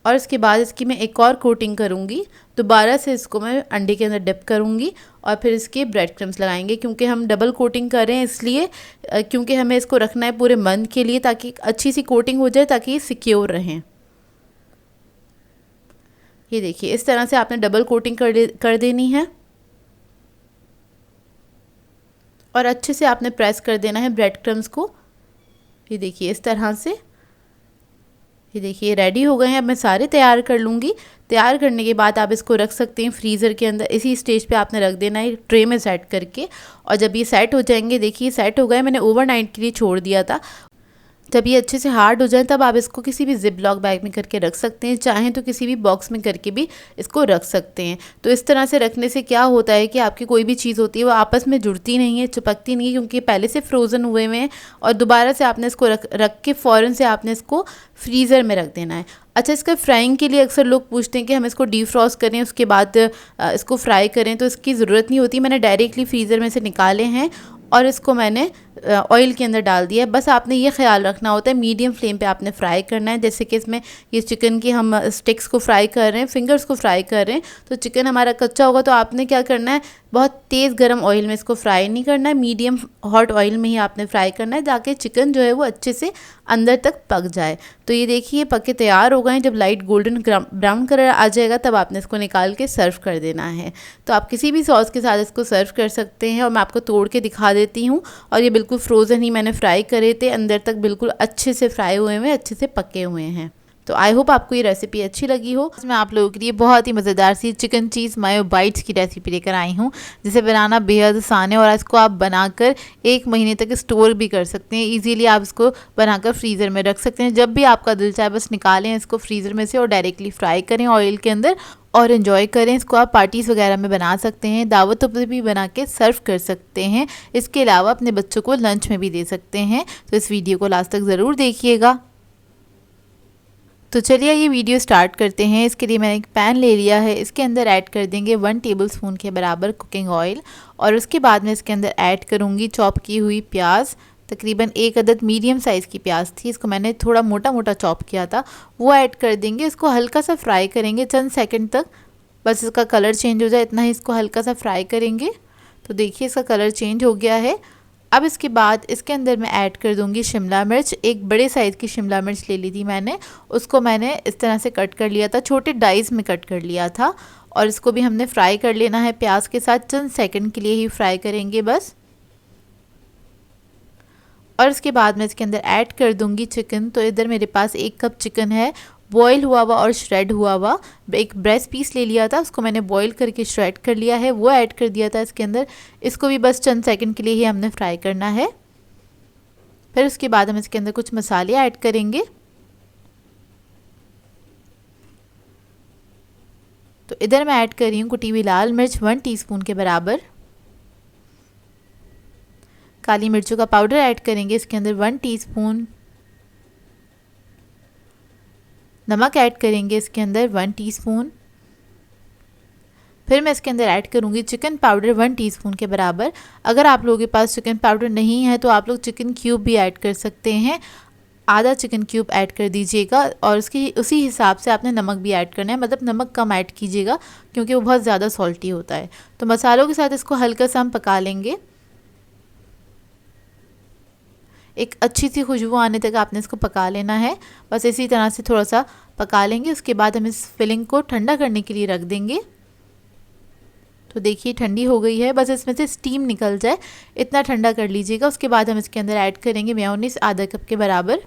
A: और इसके बाद इसकी मैं एक और कोटिंग करूँगी। दोबारा से इसको मैं अंडे के अंदर डिप करूँगी और फिर इसके ब्रेड क्रम्स लगाएंगे। क्योंकि हम डबल कोटिंग कर रहे हैं इसलिए, क्योंकि हमें इसको रखना है पूरे मंथ के लिए ताकि अच्छी सी कोटिंग हो जाए, ताकि ये सिक्योर रहें। ये देखिए इस तरह से आपने डबल कोटिंग कर देनी है और अच्छे से आपने प्रेस कर देना है ब्रेड क्रम्स को। ये देखिए इस तरह से। ये देखिए रेडी हो गए हैं। अब मैं सारे तैयार कर लूँगी। तैयार करने के बाद आप इसको रख सकते हैं फ्रीज़र के अंदर। इसी स्टेज पे आपने रख देना है ट्रे में सेट करके, और जब ये सेट हो जाएंगे, देखिए सेट हो गए, मैंने ओवरनाइट के लिए छोड़ दिया था। जब ये अच्छे से हार्ड हो जाए तब आप इसको किसी भी जिप लॉक बैग में करके रख सकते हैं, चाहें तो किसी भी बॉक्स में करके भी इसको रख सकते हैं। तो इस तरह से रखने से क्या होता है कि आपकी कोई भी चीज़ होती है वो आपस में जुड़ती नहीं है, चिपकती नहीं है, क्योंकि पहले से फ्रोज़न हुए हुए हैं और दोबारा से आपने इसको रख के फ़ौरन से आपने इसको फ्रीज़र में रख देना है। अच्छा, इसका फ्राइंग के लिए अक्सर लोग पूछते हैं कि हम इसको डीफ्रॉस्ट करें उसके बाद इसको फ्राई करें, तो इसकी ज़रूरत नहीं होती। मैंने डायरेक्टली फ्रीज़र में से निकाले हैं और इसको मैंने ऑयल के अंदर डाल दिया है। बस आपने ये ख्याल रखना होता है मीडियम फ्लेम पे आपने फ्राई करना है। जैसे कि इसमें ये चिकन की हम स्टिक्स को फ्राई कर रहे हैं, फिंगर्स को फ्राई कर रहे हैं, तो चिकन हमारा कच्चा होगा, तो आपने क्या करना है, बहुत तेज़ गर्म ऑयल में इसको फ्राई नहीं करना है, मीडियम हॉट ऑयल में ही आपने फ्राई करना है ताकि चिकन जो है वो अच्छे से अंदर तक पक जाए। तो ये देखिए पके तैयार हो गए हैं। जब लाइट गोल्डन ब्राउन कलर आ जाएगा तब आपने इसको निकाल के सर्व कर देना है। तो आप किसी भी सॉस के साथ इसको सर्व कर सकते हैं और मैं आपको तोड़ के दिखा देती हूँ। और ये बिल्कुल फ्रोज़न ही मैंने फ्राई करे थे, अंदर तक बिल्कुल अच्छे से फ्राई हुए हैं, अच्छे से पके हुए हैं। तो आई होप आपको ये रेसिपी अच्छी लगी हो। मैं आप लोगों के लिए बहुत ही मज़ेदार सी चिकन चीज़ मायो बाइट्स की रेसिपी लेकर आई हूँ, जिसे बनाना बेहद आसान है और इसको आप बनाकर 1 महीने तक स्टोर भी कर सकते हैं। इजीली आप इसको बनाकर फ्रीज़र में रख सकते हैं। जब भी आपका दिल चाहे बस निकालें इसको फ्रीज़र में से और डायरेक्टली फ्राई करें ऑयल के अंदर और एंजॉय करें। इसको आप पार्टीज़ वगैरह में बना सकते हैं, दावतों पर भी बना के सर्व कर सकते हैं। इसके अलावा अपने बच्चों को लंच में भी दे सकते हैं। तो इस वीडियो को लास्ट तक ज़रूर देखिएगा। तो चलिए ये वीडियो स्टार्ट करते हैं। इसके लिए मैंने एक पैन ले लिया है, इसके अंदर ऐड कर देंगे 1 टेबलस्पून के बराबर कुकिंग ऑयल और उसके बाद में इसके अंदर ऐड करूँगी चॉप की हुई प्याज। तकरीबन 1 अदद मीडियम साइज़ की प्याज थी, इसको मैंने थोड़ा मोटा मोटा चॉप किया था, वो ऐड कर देंगे। इसको हल्का सा फ्राई करेंगे चंद सेकंड तक, बस इसका कलर चेंज हो जाए इतना ही इसको हल्का सा फ्राई करेंगे। तो देखिए इसका कलर चेंज हो गया है। अब इसके बाद इसके अंदर मैं ऐड कर दूंगी शिमला मिर्च। एक बड़े साइज़ की शिमला मिर्च ले ली थी मैंने, उसको मैंने इस तरह से कट कर लिया था, छोटे डाइस में कट कर लिया था और इसको भी हमने फ्राई कर लेना है प्याज के साथ। चंद सेकंड के लिए ही फ्राई करेंगे बस। और इसके बाद मैं इसके अंदर ऐड कर दूंगी चिकन। तो इधर मेरे पास 1 कप चिकन है, बॉयल हुआ हुआ और श्रेड हुआ हुआ। एक ब्रेस्ट पीस ले लिया था, उसको मैंने बॉयल करके श्रेड कर लिया है, वो ऐड कर दिया था इसके अंदर। इसको भी बस चंद सेकंड के लिए ही हमने फ्राई करना है। फिर उसके बाद हम इसके अंदर कुछ मसाले ऐड करेंगे। तो इधर मैं ऐड कर रही हूँ कुटी हुई लाल मिर्च 1 टीस्पून के बराबर। काली मिर्चों का पाउडर ऐड करेंगे इसके अंदर 1 टीस्पून। नमक ऐड करेंगे इसके अंदर 1 टीस्पून। फिर मैं इसके अंदर ऐड करूँगी चिकन पाउडर 1 टीस्पून के बराबर। अगर आप लोगों के पास चिकन पाउडर नहीं है तो आप लोग चिकन क्यूब भी ऐड कर सकते हैं, आधा चिकन क्यूब ऐड कर दीजिएगा। और उसकी उसी हिसाब से आपने नमक भी ऐड करना है, मतलब नमक कम ऐड कीजिएगा क्योंकि वो बहुत ज़्यादा सॉल्टी होता है। तो मसालों के साथ इसको हल्का सा हम पका लेंगे, एक अच्छी सी खुशबू आने तक आपने इसको पका लेना है। बस इसी तरह से थोड़ा सा पका लेंगे। उसके बाद हम इस फिलिंग को ठंडा करने के लिए रख देंगे। तो देखिए ठंडी हो गई है, बस इसमें से स्टीम निकल जाए इतना ठंडा कर लीजिएगा। उसके बाद हम इसके अंदर ऐड करेंगे मेयोनीज आधा कप के बराबर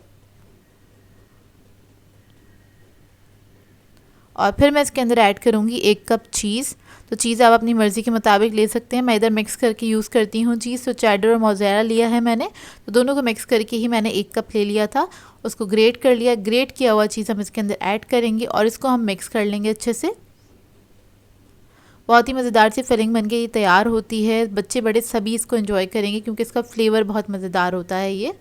A: और फिर मैं इसके अंदर ऐड करूँगी 1 कप चीज़। तो चीज़ आप अपनी मर्ज़ी के मुताबिक ले सकते हैं। मैं इधर मिक्स करके यूज़ करती हूँ चीज़, तो चेडर और मोज़रेला लिया है मैंने, तो दोनों को मिक्स करके ही मैंने 1 कप ले लिया था। उसको ग्रेट कर लिया। ग्रेट किया हुआ चीज़ हम इसके अंदर ऐड करेंगे और इसको हम मिक्स कर लेंगे अच्छे से। बहुत ही मज़ेदार सी फिलिंग बनके ये तैयार होती है। बच्चे बड़े सभी इसको एंजॉय करेंगे क्योंकि इसका फ्लेवर बहुत मज़ेदार होता है ये।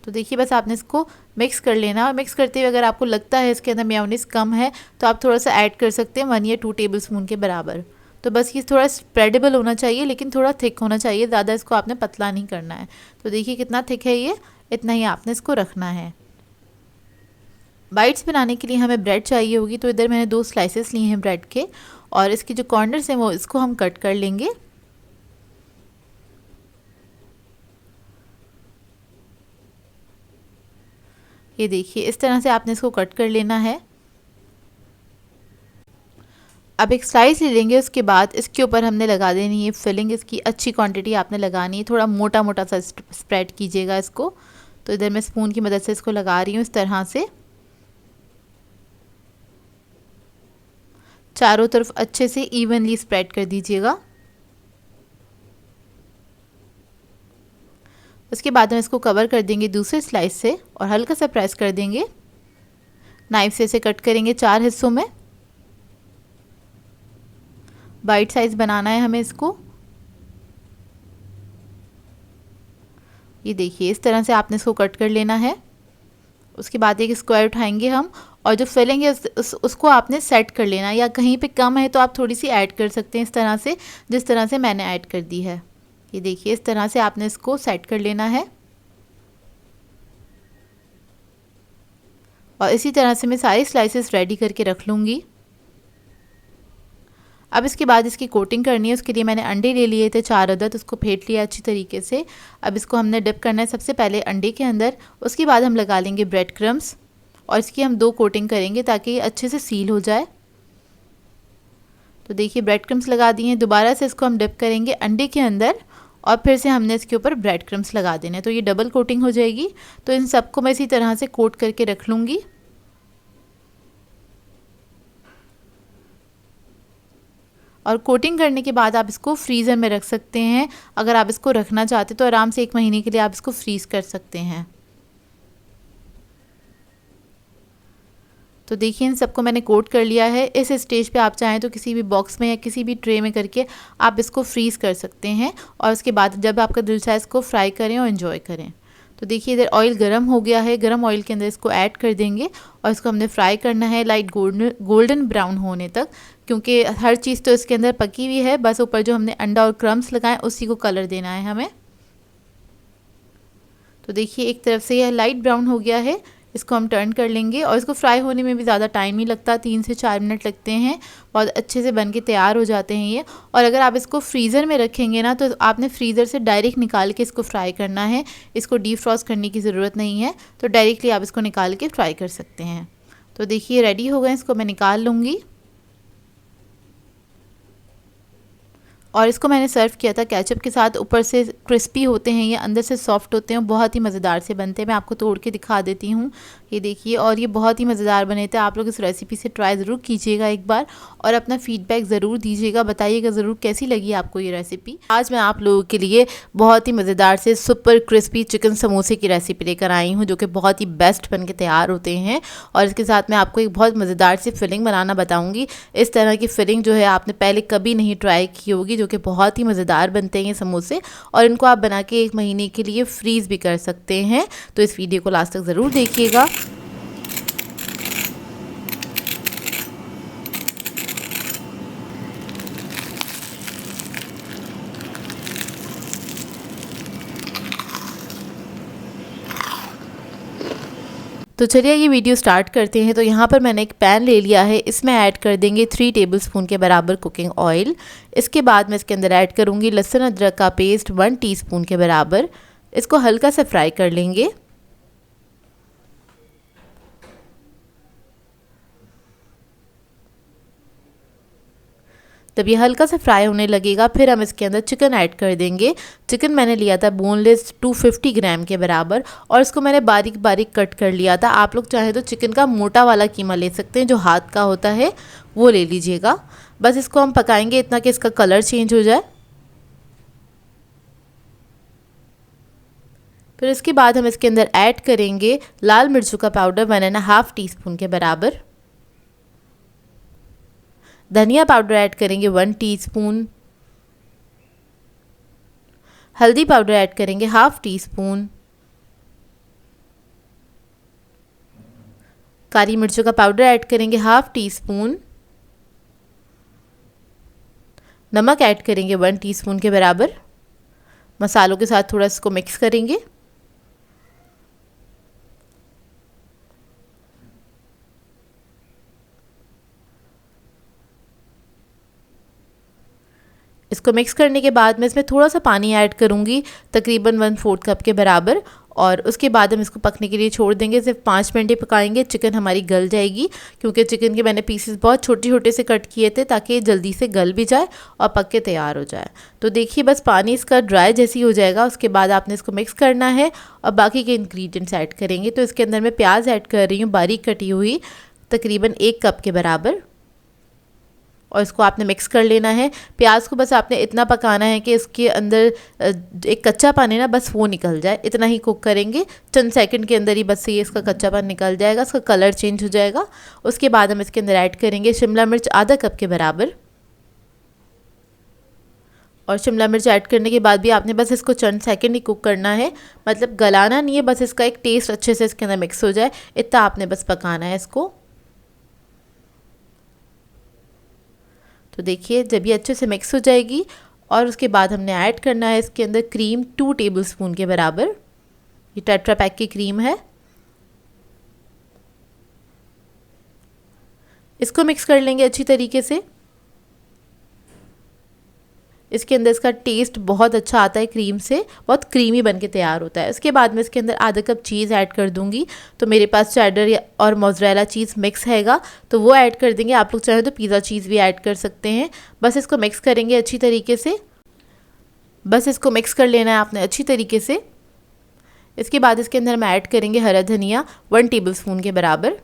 A: तो देखिए बस आपने इसको मिक्स कर लेना, और मिक्स करते हुए अगर आपको लगता है इसके अंदर मेयोनीज़ कम है तो आप थोड़ा सा ऐड कर सकते हैं, 1 या 2 टेबलस्पून के बराबर। तो बस ये थोड़ा स्प्रेडेबल होना चाहिए, लेकिन थोड़ा थिक होना चाहिए, ज़्यादा इसको आपने पतला नहीं करना है। तो देखिए कितना थिक है ये, इतना ही आपने इसको रखना है। बाइट्स बनाने के लिए हमें ब्रेड चाहिए होगी, तो इधर मैंने 2 स्लाइसेस लिए हैं ब्रेड के, और इसके जो कॉर्नर्स हैं वो इसको हम कट कर लेंगे। ये देखिए इस तरह से आपने इसको कट कर लेना है। अब एक स्लाइस ले लेंगे, उसके बाद इसके ऊपर हमने लगा देनी है फिलिंग। इसकी अच्छी क्वांटिटी आपने लगानी है, थोड़ा मोटा मोटा सा स्प्रेड कीजिएगा इसको। तो इधर मैं स्पून की मदद से इसको लगा रही हूँ इस तरह से, चारों तरफ अच्छे से इवनली स्प्रेड कर दीजिएगा। उसके बाद हम इसको कवर कर देंगे दूसरे स्लाइस से और हल्का सा प्रेस कर देंगे। नाइफ से इसे कट करेंगे 4 हिस्सों में। बाइट साइज बनाना है हमें इसको। ये देखिए इस तरह से आपने इसको कट कर लेना है। उसके बाद एक स्क्वायर उठाएंगे हम, और जो फिलिंग है उसको आपने सेट कर लेना है, या कहीं पे कम है तो आप थोड़ी सी ऐड कर सकते हैं इस तरह से, जिस तरह से मैंने ऐड कर दी है। ये देखिए इस तरह से आपने इसको सेट कर लेना है, और इसी तरह से मैं सारी स्लाइसेस रेडी करके रख लूँगी। अब इसके बाद इसकी कोटिंग करनी है। उसके लिए मैंने अंडे ले लिए थे 4 अदद, उसको फेंट लिया अच्छी तरीके से। अब इसको हमने डिप करना है सबसे पहले अंडे के अंदर, उसके बाद हम लगा लेंगे ब्रेड क्रम्स, और इसकी हम 2 कोटिंग करेंगे ताकि ये अच्छे से सील हो जाए। तो देखिए ब्रेड क्रम्स लगा दिए हैं। दोबारा से इसको हम डिप करेंगे अंडे के अंदर, और फिर से हमने इसके ऊपर ब्रेड क्रम्स लगा देने, तो ये डबल कोटिंग हो जाएगी। तो इन सबको मैं इसी तरह से कोट करके रख लूँगी। और कोटिंग करने के बाद आप इसको फ्रीज़र में रख सकते हैं। अगर आप इसको रखना चाहते तो आराम से 1 महीने के लिए आप इसको फ्रीज़ कर सकते हैं। तो देखिए इन सबको मैंने कोट कर लिया है। इस स्टेज पे आप चाहें तो किसी भी बॉक्स में या किसी भी ट्रे में करके आप इसको फ्रीज़ कर सकते हैं, और उसके बाद जब आपका दिल चाहे इसको फ्राई करें और एंजॉय करें। तो देखिए इधर ऑयल गरम हो गया है, गरम ऑयल के अंदर इसको ऐड कर देंगे, और इसको हमने फ्राई करना है लाइट गोल्डन ब्राउन होने तक, क्योंकि हर चीज़ तो इसके अंदर पकी हुई है, बस ऊपर जो हमने अंडा और क्रम्स लगाए उसी को कलर देना है हमें। तो देखिए एक तरफ से यह लाइट ब्राउन हो गया है, इसको हम टर्न कर लेंगे, और इसको फ्राई होने में भी ज़्यादा टाइम नहीं लगता, 3 से 4 मिनट लगते हैं, बहुत अच्छे से बन के तैयार हो जाते हैं ये। और अगर आप इसको फ्रीज़र में रखेंगे ना, तो आपने फ्रीज़र से डायरेक्ट निकाल के इसको फ्राई करना है, इसको डीप फ्रॉस्ट करने की ज़रूरत नहीं है, तो डायरेक्टली आप इसको निकाल के फ्राई कर सकते हैं। तो देखिए रेडी हो गए, इसको मैं निकाल लूँगी। और इसको मैंने सर्व किया था केचप के साथ, ऊपर से क्रिस्पी होते हैं ये, अंदर से सॉफ्ट होते हैं, बहुत ही मज़ेदार से बनते हैं। मैं आपको तोड़ के दिखा देती हूँ, ये देखिए, और ये बहुत ही मज़ेदार बने थे। आप लोग इस रेसिपी से ट्राई ज़रूर कीजिएगा एक बार, और अपना फीडबैक ज़रूर दीजिएगा, बताइएगा ज़रूर कैसी लगी आपको ये रेसिपी। आज मैं आप लोगों के लिए बहुत ही मज़ेदार से सुपर क्रिस्पी चिकन समोसे की रेसिपी लेकर आई हूँ, जो कि बहुत ही बेस्ट बन के तैयार होते हैं। और इसके साथ मैं आपको एक बहुत मज़ेदार सी फिलिंग बनाना बताऊँगी। इस तरह की फिलिंग जो है आपने पहले कभी नहीं ट्राई की होगी, जो कि बहुत ही मज़ेदार बनते हैं ये समोसे, और इनको आप बना के 1 महीने के लिए फ्रीज़ भी कर सकते हैं। तो इस वीडियो को लास्ट तक ज़रूर देखिएगा। तो चलिए ये वीडियो स्टार्ट करते हैं। तो यहाँ पर मैंने एक पैन ले लिया है, इसमें ऐड कर देंगे 3 टेबलस्पून के बराबर कुकिंग ऑयल। इसके बाद मैं इसके अंदर ऐड करूँगी लहसुन अदरक का पेस्ट 1 टीस्पून के बराबर। इसको हल्का सा फ्राई कर लेंगे। जब ये हल्का सा फ्राई होने लगेगा फिर हम इसके अंदर चिकन ऐड कर देंगे। चिकन मैंने लिया था बोनलेस 250 ग्राम के बराबर और इसको मैंने बारीक बारीक कट कर लिया था। आप लोग चाहें तो चिकन का मोटा वाला कीमा ले सकते हैं, जो हाथ का होता है वो ले लीजिएगा। बस इसको हम पकाएंगे इतना कि इसका कलर चेंज हो जाए। फिर इसके बाद हम इसके अंदर ऐड करेंगे लाल मिर्चों का पाउडर 1.5 टीस्पून के बराबर। धनिया पाउडर ऐड करेंगे 1 टीस्पून। हल्दी पाउडर ऐड करेंगे 1/2 टीस्पून। काली मिर्चों का पाउडर ऐड करेंगे 1/2 टीस्पून। नमक ऐड करेंगे 1 टीस्पून के बराबर। मसालों के साथ थोड़ा इसको मिक्स करेंगे। इसको मिक्स करने के बाद मैं इसमें थोड़ा सा पानी ऐड करूँगी, तकरीबन 1/4 कप के बराबर, और उसके बाद हम इसको पकने के लिए छोड़ देंगे। सिर्फ 5 मिनट ही पकाएंगे, चिकन हमारी गल जाएगी, क्योंकि चिकन के मैंने पीसेस बहुत छोटे छोटे से कट किए थे ताकि ये जल्दी से गल भी जाए और पक के तैयार हो जाए। तो देखिए बस पानी इसका ड्राई जैसी हो जाएगा, उसके बाद आपने इसको मिक्स करना है और बाकी के इंग्रेडिएंट्स ऐड करेंगे। तो इसके अंदर मैं प्याज ऐड कर रही हूँ बारीक कटी हुई, तकरीबन 1 कप के बराबर, और इसको आपने मिक्स कर लेना है। प्याज को बस आपने इतना पकाना है कि इसके अंदर एक कच्चापन है ना, बस वो निकल जाए, इतना ही कुक करेंगे। चंद सेकंड के अंदर ही बस ये इसका कच्चापन निकल जाएगा, इसका कलर चेंज हो जाएगा। उसके बाद हम इसके अंदर ऐड करेंगे शिमला मिर्च आधा कप के बराबर, और शिमला मिर्च ऐड करने के बाद भी आपने बस इसको चंद सेकंड ही कुक करना है, मतलब गलाना नहीं है, बस इसका एक टेस्ट अच्छे से इसके अंदर मिक्स हो जाए, इतना आपने बस पकाना है इसको। तो देखिए जब ये अच्छे से मिक्स हो जाएगी, और उसके बाद हमने ऐड करना है इसके अंदर क्रीम 2 टेबलस्पून के बराबर। ये टेट्रा पैक की क्रीम है। इसको मिक्स कर लेंगे अच्छी तरीके से। इसके अंदर इसका टेस्ट बहुत अच्छा आता है, क्रीम से बहुत क्रीमी बन के तैयार होता है। इसके बाद मैं इसके अंदर आधा कप चीज़ ऐड कर दूंगी। तो मेरे पास चेडर और मोज़रेला चीज़ मिक्स हैगा, तो वो ऐड कर देंगे। आप लोग चाहें तो पिज़्ज़ा चीज़ भी ऐड कर सकते हैं। बस इसको मिक्स करेंगे अच्छी तरीके से, बस इसको मिक्स कर लेना है आपने अच्छी तरीके से। इसके बाद इसके अंदर हम ऐड करेंगे हरा धनिया 1 टेबलस्पून के बराबर,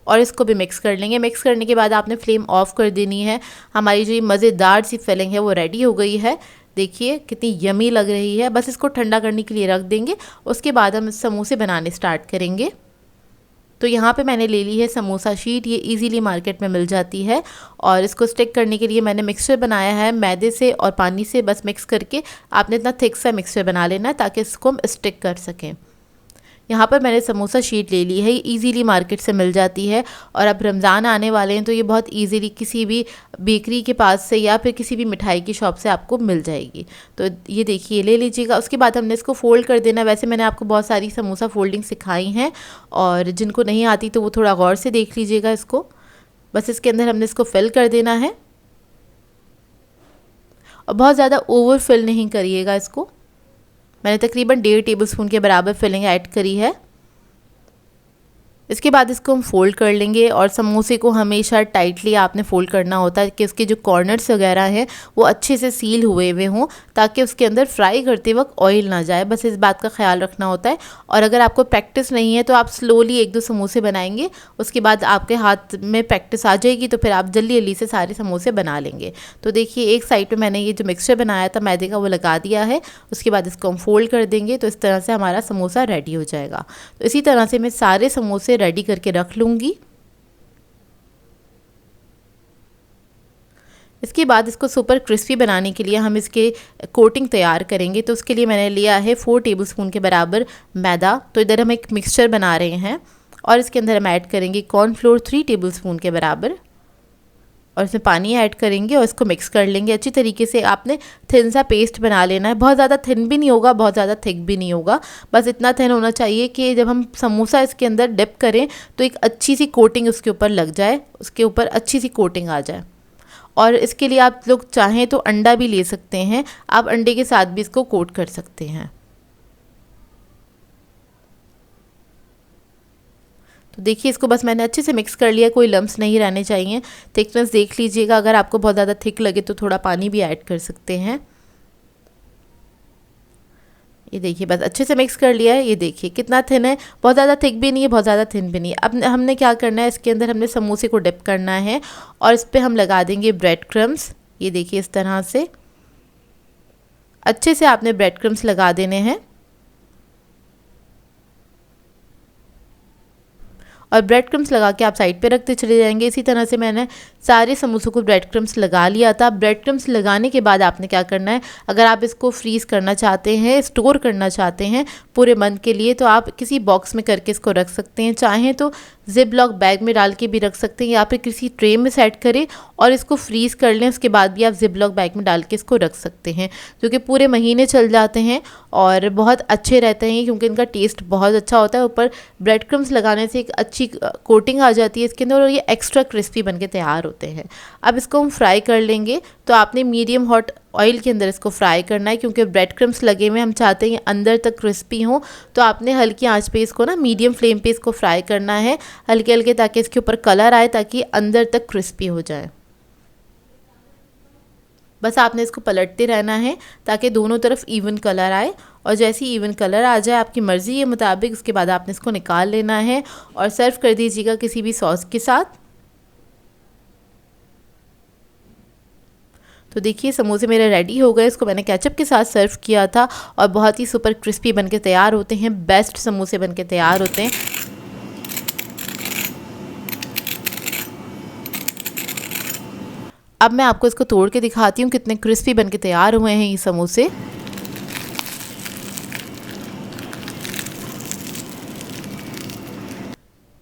A: और इसको भी मिक्स कर लेंगे। मिक्स करने के बाद आपने फ्लेम ऑफ कर देनी है। हमारी जो ये मज़ेदार सी फिलिंग है वो रेडी हो गई है। देखिए कितनी यमी लग रही है। बस इसको ठंडा करने के लिए रख देंगे, उसके बाद हम समोसे बनाने स्टार्ट करेंगे। तो यहाँ पे मैंने ले ली है समोसा शीट, ये इजीली मार्केट में मिल जाती है, और इसको स्टिक करने के लिए मैंने मिक्सचर बनाया है मैदे से और पानी से। बस मिक्स करके आपने इतना थिक सा मिक्सचर बना लेना है ताकि इसको हम स्टिक कर सकें। यहाँ पर मैंने समोसा शीट ले ली है, इजीली मार्केट से मिल जाती है, और अब रमज़ान आने वाले हैं तो ये बहुत इजीली किसी भी बेकरी के पास से या फिर किसी भी मिठाई की शॉप से आपको मिल जाएगी। तो ये देखिए ले लीजिएगा। उसके बाद हमने इसको फ़ोल्ड कर देना। वैसे मैंने आपको बहुत सारी समोसा फोल्डिंग सिखाई हैं, और जिनको नहीं आती तो वो थोड़ा गौर से देख लीजिएगा इसको। बस इसके अंदर हमने इसको फिल कर देना है, और बहुत ज़्यादा ओवर फिल नहीं करिएगा इसको। मैंने तकरीबन 1.5 टेबलस्पून के बराबर फिलिंग ऐड करी है। इसके बाद इसको हम फोल्ड कर लेंगे, और समोसे को हमेशा टाइटली आपने फोल्ड करना होता है कि उसके जो कॉर्नर्स वगैरह हैं वो अच्छे से सील हुए हुए हों, ताकि उसके अंदर फ्राई करते वक्त ऑयल ना जाए। बस इस बात का ख्याल रखना होता है। और अगर आपको प्रैक्टिस नहीं है तो आप स्लोली 1-2 समोसे बनाएंगे, उसके बाद आपके हाथ में प्रैक्टिस आ जाएगी तो फिर आप जल्दी जल्दी से सारे समोसे बना लेंगे। तो देखिए एक साइड पर मैंने ये जो मिक्सचर बनाया था मैदे का वो लगा दिया है। उसके बाद इसको हम फोल्ड कर देंगे, तो इस तरह से हमारा समोसा रेडी हो जाएगा। तो इसी तरह से मैं सारे समोसे रेडी करके रख लूँगी। इसके बाद इसको सुपर क्रिस्पी बनाने के लिए हम इसके कोटिंग तैयार करेंगे। तो उसके लिए मैंने लिया है 4 टेबलस्पून के बराबर मैदा। तो इधर हम एक मिक्सचर बना रहे हैं, और इसके अंदर हम ऐड करेंगे कॉर्नफ्लोर 3 टेबलस्पून के बराबर, और इसमें पानी ऐड करेंगे और इसको मिक्स कर लेंगे अच्छी तरीके से। आपने थिन सा पेस्ट बना लेना है, बहुत ज़्यादा थिन भी नहीं होगा, बहुत ज़्यादा थिक भी नहीं होगा, बस इतना थिन होना चाहिए कि जब हम समोसा इसके अंदर डिप करें तो एक अच्छी सी कोटिंग उसके ऊपर लग जाए, उसके ऊपर अच्छी सी कोटिंग आ जाए। और इसके लिए आप लोग चाहें तो अंडा भी ले सकते हैं, आप अंडे के साथ भी इसको कोट कर सकते हैं। तो देखिए इसको बस मैंने अच्छे से मिक्स कर लिया, कोई लम्स नहीं रहने चाहिए। थिकनेस देख लीजिएगा, अगर आपको बहुत ज़्यादा थिक लगे तो थोड़ा पानी भी ऐड कर सकते हैं। ये देखिए बस अच्छे से मिक्स कर लिया है। ये देखिए कितना थिन है, बहुत ज़्यादा थिक भी नहीं है, बहुत ज़्यादा थिन भी नहीं है। अब हमने क्या करना है, इसके अंदर हमने समोसे को डिप करना है और इस पर हम लगा देंगे ब्रेड क्रम्स। ये देखिए इस तरह से अच्छे से आपने ब्रेड क्रम्स लगा देने हैं और ब्रेड क्रम्स लगा के आप साइड पे रखते चले जाएंगे। इसी तरह से मैंने सारे समोसों को ब्रेड क्रम्स लगा लिया था। ब्रेड क्रम्स लगाने के बाद आपने क्या करना है, अगर आप इसको फ्रीज़ करना चाहते हैं, स्टोर करना चाहते हैं पूरे मंथ के लिए, तो आप किसी बॉक्स में करके इसको रख सकते हैं। चाहें तो जिप लॉक बैग में डाल के भी रख सकते हैं या फिर किसी ट्रे में सेट करें और इसको फ्रीज़ कर लें। उसके बाद भी आप जिप लॉक बैग में डाल के इसको रख सकते हैं, जो कि पूरे महीने चल जाते हैं और बहुत अच्छे रहते हैं क्योंकि इनका टेस्ट बहुत अच्छा होता है। ऊपर ब्रेड क्रम्स लगाने से एक अच्छी कोटिंग आ जाती है इसके अंदर और ये एक्स्ट्रा क्रिस्पी बन के तैयार होते हैं। अब इसको हम फ्राई कर लेंगे, तो आपने मीडियम हॉट ऑयल के अंदर इसको फ्राई करना है क्योंकि ब्रेड क्रम्स लगे हुए हम चाहते हैं अंदर तक क्रिस्पी हो। तो आपने हल्की आंच पे इसको ना मीडियम फ्लेम पे इसको फ्राई करना है हल्के हल्के, ताकि इसके ऊपर कलर आए, ताकि अंदर तक क्रिस्पी हो जाए। बस आपने इसको पलटते रहना है ताकि दोनों तरफ इवन कलर आए और जैसे ही इवन कलर आ जाए आपकी मर्ज़ी के मुताबिक, उसके बाद आपने इसको निकाल लेना है और सर्व कर दीजिएगा किसी भी सॉस के साथ। तो देखिए समोसे मेरे रेडी हो गए। इसको मैंने केचप के साथ सर्व किया था और बहुत ही सुपर क्रिस्पी बनके तैयार होते हैं, बेस्ट समोसे बनके तैयार होते हैं। अब मैं आपको इसको तोड़ के दिखाती हूँ कितने क्रिस्पी बनके तैयार हुए हैं ये समोसे।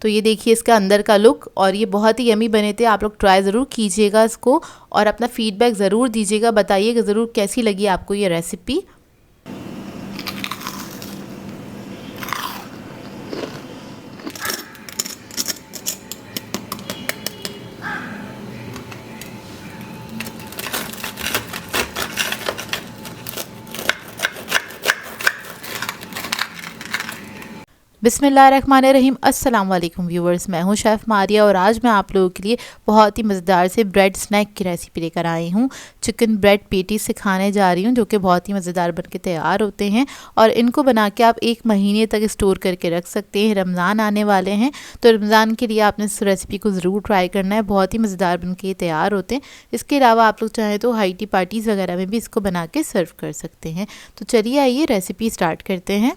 A: तो ये देखिए इसका अंदर का लुक, और ये बहुत ही यमी बने थे। आप लोग ट्राई ज़रूर कीजिएगा इसको और अपना फीडबैक ज़रूर दीजिएगा, बताइएगा ज़रूर कैसी लगी आपको ये रेसिपी। बिस्मिल्लाहिर्रहमानिर्रहीम। अस्सलाम वालेकुम व्यूवर्स, मैं हूं शेफ़ मारिया और आज मैं आप लोगों के लिए बहुत ही मज़ेदार से ब्रेड स्नैक की रेसिपी लेकर आई हूं। चिकन ब्रेड पेटी सिखाने जा रही हूं जो कि बहुत ही मज़ेदार बनके तैयार होते हैं और इनको बना के आप 1 महीने तक स्टोर करके रख सकते हैं। रमज़ान आने वाले हैं तो रमज़ान के लिए आपने इस रेसिपी को ज़रूर ट्राई करना है, बहुत ही मज़ेदार बनके तैयार होते हैं। इसके अलावा आप लोग चाहें तो हाई टी पार्टीज़ वगैरह में भी इसको बना के सर्व कर सकते हैं। तो चलिए आइए रेसिपी स्टार्ट करते हैं।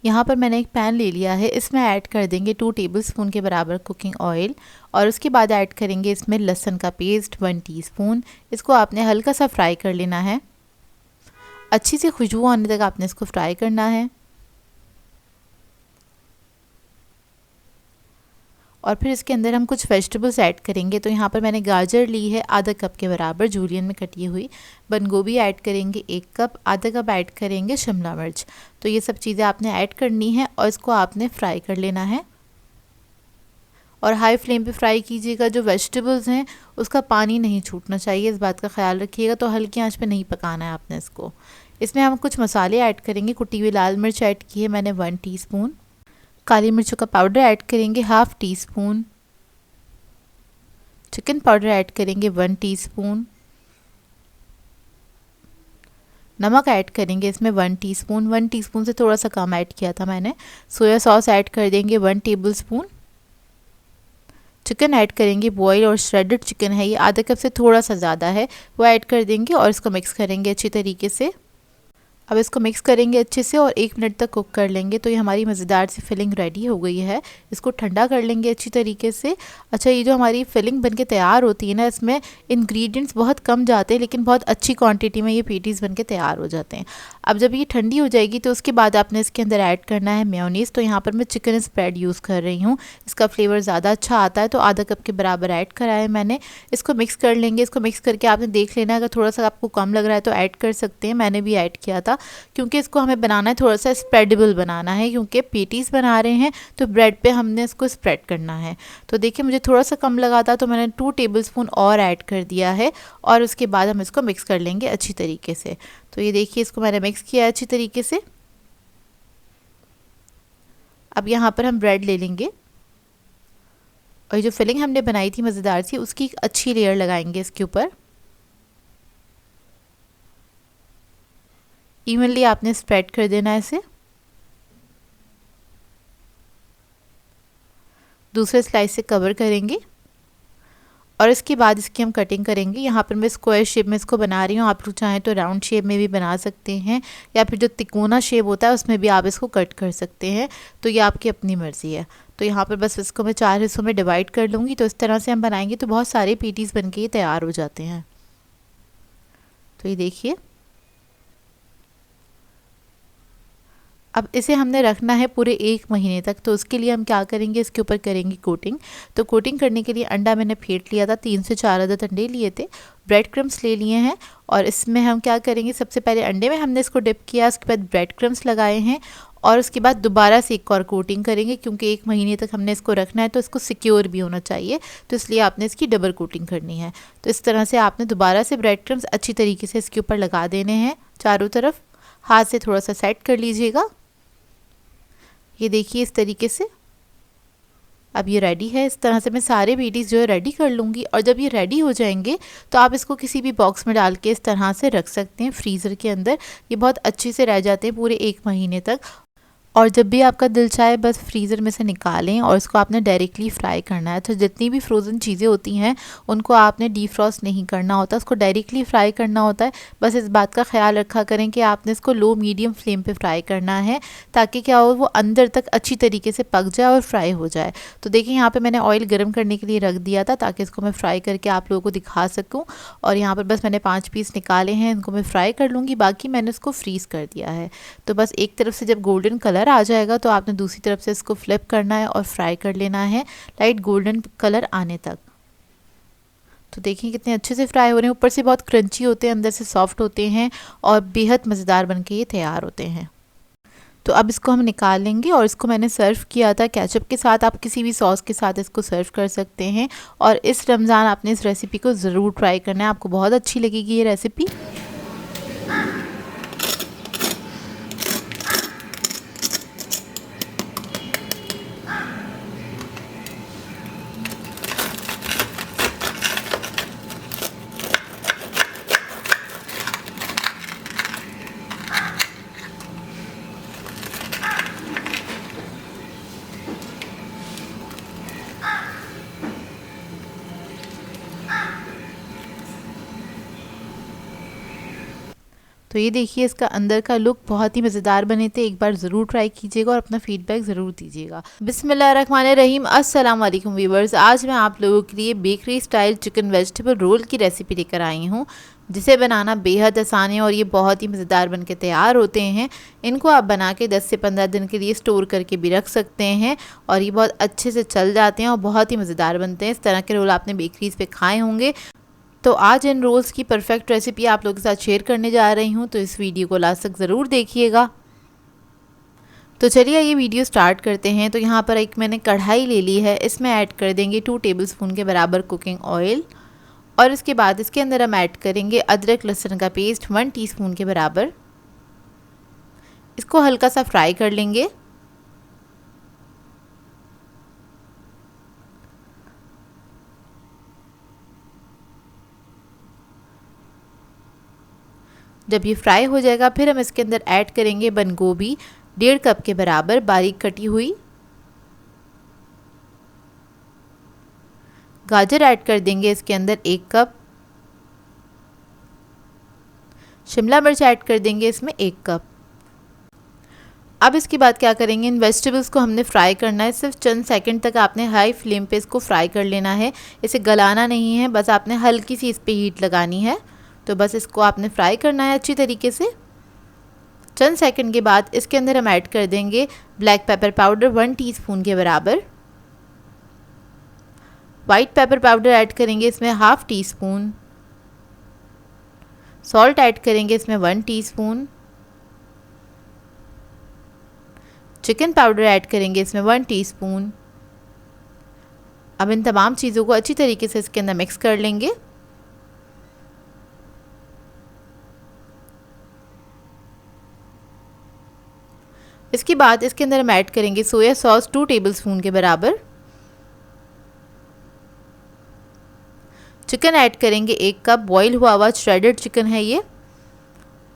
A: यहाँ पर मैंने एक पैन ले लिया है, इसमें ऐड कर देंगे 2 टेबलस्पून के बराबर कुकिंग ऑयल और उसके बाद ऐड करेंगे इसमें लहसुन का पेस्ट 1 टीस्पून। इसको आपने हल्का सा फ्राई कर लेना है, अच्छी सी खुशबू आने तक आपने इसको फ्राई करना है। और फिर इसके अंदर हम कुछ वेजिटेबल्स ऐड करेंगे। तो यहाँ पर मैंने गाजर ली है आधा कप के बराबर जूलियन में कटी हुई, बंद गोभी ऐड करेंगे 1 कप, आधा कप ऐड करेंगे शिमला मिर्च। तो ये सब चीज़ें आपने ऐड करनी है और इसको आपने फ्राई कर लेना है और हाई फ्लेम पे फ्राई कीजिएगा। जो वेजिटेबल्स हैं उसका पानी नहीं छूटना चाहिए, इस बात का ख्याल रखिएगा। तो हल्की आंच पे नहीं पकाना है आपने इसको। इसमें हम कुछ मसाले ऐड करेंगे। कुटी हुई लाल मिर्च ऐड की है मैंने 1 टीस्पून, काली मिर्चों का पाउडर ऐड करेंगे 1/2 टीस्पून, चिकन पाउडर ऐड करेंगे 1 टीस्पून, नमक ऐड करेंगे इसमें 1 टीस्पून, 1 टीस्पून से थोड़ा सा कम ऐड किया था मैंने। सोया सॉस ऐड कर देंगे 1 टेबलस्पून। चिकन ऐड करेंगे, बॉयल और श्रेडेड चिकन है ये, आधा कप से थोड़ा सा ज़्यादा है, वो ऐड कर देंगे और इसको मिक्स करेंगे अच्छी तरीके से। अब इसको मिक्स करेंगे अच्छे से और 1 मिनट तक कुक कर लेंगे। तो ये हमारी मज़ेदार सी फिलिंग रेडी हो गई है। इसको ठंडा कर लेंगे अच्छी तरीके से। अच्छा, ये जो हमारी फिलिंग बनके तैयार होती है ना, इसमें इंग्रेडिएंट्स बहुत कम जाते हैं लेकिन बहुत अच्छी क्वांटिटी में ये पेटीज़ बनके तैयार हो जाते हैं। अब जब ये ठंडी हो जाएगी तो उसके बाद आपने इसके अंदर ऐड करना है मेयोनीज़। तो यहाँ पर मैं चिकन स्प्रेड यूज़ कर रही हूँ, इसका फ्लेवर ज़्यादा अच्छा आता है। तो आधा कप के बराबर ऐड करा है मैंने। इसको मिक्स कर लेंगे। इसको मिक्स करके आपने देख लेना है, अगर थोड़ा सा आपको कम लग रहा है तो ऐड कर सकते हैं। मैंने भी ऐड किया था क्योंकि इसको हमें बनाना है थोड़ा सा स्प्रेडेबल बनाना है, क्योंकि पेटीज़ बना रहे हैं तो ब्रेड पे हमने इसको स्प्रेड करना है। तो देखिए मुझे थोड़ा सा कम लगा था तो मैंने 2 टेबलस्पून और ऐड कर दिया है और उसके बाद हम इसको मिक्स कर लेंगे अच्छी तरीके से। तो ये देखिए इसको मैंने मिक्स किया अच्छी तरीके से। अब यहाँ पर हम ब्रेड ले लेंगे और ये जो फिलिंग हमने बनाई थी मज़ेदार सी, उसकी एक अच्छी लेयर लगाएंगे इसके ऊपर। इवनली आपने स्प्रेड कर देना है इसे। दूसरे स्लाइस से कवर करेंगे और इसके बाद इसकी हम कटिंग करेंगे। यहाँ पर मैं स्क्वायर शेप में इसको बना रही हूँ, आप लोग चाहें तो राउंड शेप में भी बना सकते हैं या फिर जो तिकोना शेप होता है उसमें भी आप इसको कट कर सकते हैं, तो ये आपकी अपनी मर्ज़ी है। तो यहाँ पर बस इसको मैं 4 हिस्सों में डिवाइड कर लूँगी। तो इस तरह से हम बनाएंगे तो बहुत सारे पेटीज़ बन के तैयार हो जाते हैं। तो ये देखिए, अब इसे हमने रखना है पूरे 1 महीने तक। तो उसके लिए हम क्या करेंगे, इसके ऊपर करेंगे कोटिंग। तो कोटिंग करने के लिए अंडा मैंने फेंट लिया था, 3 से 4 अदद अंडे लिए थे, ब्रेड क्रम्स ले लिए हैं और इसमें हम क्या करेंगे, सबसे पहले अंडे में हमने इसको डिप किया, उसके बाद ब्रेड क्रम्स लगाए हैं और उसके बाद दोबारा से एक और कोटिंग करेंगे क्योंकि 1 महीने तक हमने इसको रखना है तो इसको सिक्योर भी होना चाहिए, तो इसलिए आपने इसकी डबल कोटिंग करनी है। तो इस तरह से आपने दोबारा से ब्रेड क्रम्स अच्छी तरीके से इसके ऊपर लगा देने हैं चारों तरफ। हाथ से थोड़ा सा सेट कर लीजिएगा। ये देखिए इस तरीके से अब ये रेडी है। इस तरह से मैं सारे पेटीज़ जो है रेडी कर लूँगी और जब ये रेडी हो जाएंगे तो आप इसको किसी भी बॉक्स में डाल के इस तरह से रख सकते हैं फ्रीज़र के अंदर। ये बहुत अच्छे से रह जाते हैं पूरे 1 महीने तक। और जब भी आपका दिल चाहे बस फ्रीज़र में से निकालें और इसको आपने डायरेक्टली फ्राई करना है। तो जितनी भी फ्रोज़न चीज़ें होती हैं उनको आपने डीफ्रॉस्ट नहीं करना होता, उसको डायरेक्टली फ्राई करना होता है। बस इस बात का ख्याल रखा करें कि आपने इसको लो मीडियम फ्लेम पे फ्राई करना है ताकि क्या हो, वो अंदर तक अच्छी तरीके से पक जाए और फ्राई हो जाए। तो देखिए यहाँ पर मैंने ऑयल गर्म करने के लिए रख दिया था ताकि इसको मैं फ्राई करके आप लोगों को दिखा सकूँ। और यहाँ पर बस मैंने 5 पीस निकाले हैं, इनको मैं फ्राई कर लूँगी, बाकी मैंने इसको फ्रीज़ कर दिया है। तो बस एक तरफ से जब गोल्डन कलर आ जाएगा तो आपने दूसरी तरफ से इसको फ्लिप करना है और फ्राई कर लेना है लाइट गोल्डन कलर आने तक। तो देखिए कितने अच्छे से फ्राई हो रहे हैं, ऊपर से बहुत क्रंची होते हैं, अंदर से सॉफ्ट होते हैं और बेहद मज़ेदार बनके ये तैयार होते हैं। तो अब इसको हम निकाल लेंगे और इसको मैंने सर्व किया था केचप के साथ, आप किसी भी सॉस के साथ इसको सर्व कर सकते हैं। और इस रमज़ान आपने इस रेसिपी को ज़रूर ट्राई करना है, आपको बहुत अच्छी लगेगी ये रेसिपी। तो ये देखिए इसका अंदर का लुक बहुत ही मज़ेदार बने थे, एक बार ज़रूर ट्राई कीजिएगा और अपना फीडबैक ज़रूर दीजिएगा। बिस्मिल्लाहिर्रहमानिर्रहीम, अस्सलाम वालेकुम व्यूवर्स। आज मैं आप लोगों के लिए bakery style chicken vegetable roll की रेसिपी लेकर आई हूँ, जिसे बनाना बेहद आसान है और ये बहुत ही मज़ेदार बन के तैयार होते हैं। इनको आप बना के 10 से 15 दिन के लिए स्टोर करके भी रख सकते हैं और ये बहुत अच्छे से चल जाते हैं और बहुत ही मज़ेदार बनते हैं। इस तरह के रोल आपने बेकरीज़ पे खाए होंगे। तो आज इन रोल्स की परफेक्ट रेसिपी आप लोगों के साथ शेयर करने जा रही हूँ, तो इस वीडियो को लास्ट तक ज़रूर देखिएगा। तो चलिए ये वीडियो स्टार्ट करते हैं। तो यहाँ पर एक मैंने कढ़ाई ले ली है, इसमें ऐड कर देंगे 2 टेबलस्पून के बराबर कुकिंग ऑयल और इसके बाद इसके अंदर हम ऐड करेंगे अदरक लहसुन का पेस्ट 1 टीस्पून के बराबर। इसको हल्का सा फ्राई कर लेंगे। जब ये फ्राई हो जाएगा फिर हम इसके अंदर ऐड करेंगे बंद गोभी 1.5 कप के बराबर बारीक कटी हुई, गाजर ऐड कर देंगे इसके अंदर 1 कप, शिमला मिर्च ऐड कर देंगे इसमें 1 कप। अब इसके बाद क्या करेंगे, इन वेजिटेबल्स को हमने फ्राई करना है, सिर्फ चंद सेकंड तक आपने हाई फ्लेम पे इसको फ्राई कर लेना है, इसे गलाना नहीं है, बस आपने हल्की सी इस पे हीट लगानी है। तो बस इसको आपने फ्राई करना है अच्छी तरीके से। चंद सेकंड के बाद इसके अंदर हम ऐड कर देंगे ब्लैक पेपर पाउडर 1 टीस्पून के बराबर, वाइट पेपर पाउडर ऐड करेंगे इसमें 1/2 टीस्पून, सॉल्ट ऐड करेंगे इसमें 1 टीस्पून, चिकन पाउडर ऐड करेंगे इसमें 1 टीस्पून। अब इन तमाम चीज़ों को अच्छी तरीके से इसके अंदर मिक्स कर लेंगे। इसके बाद इसके अंदर हम ऐड करेंगे सोया सॉस 2 टेबलस्पून के बराबर, चिकन ऐड करेंगे 1 कप, बॉईल हुआ हुआ श्रेडेड चिकन है ये,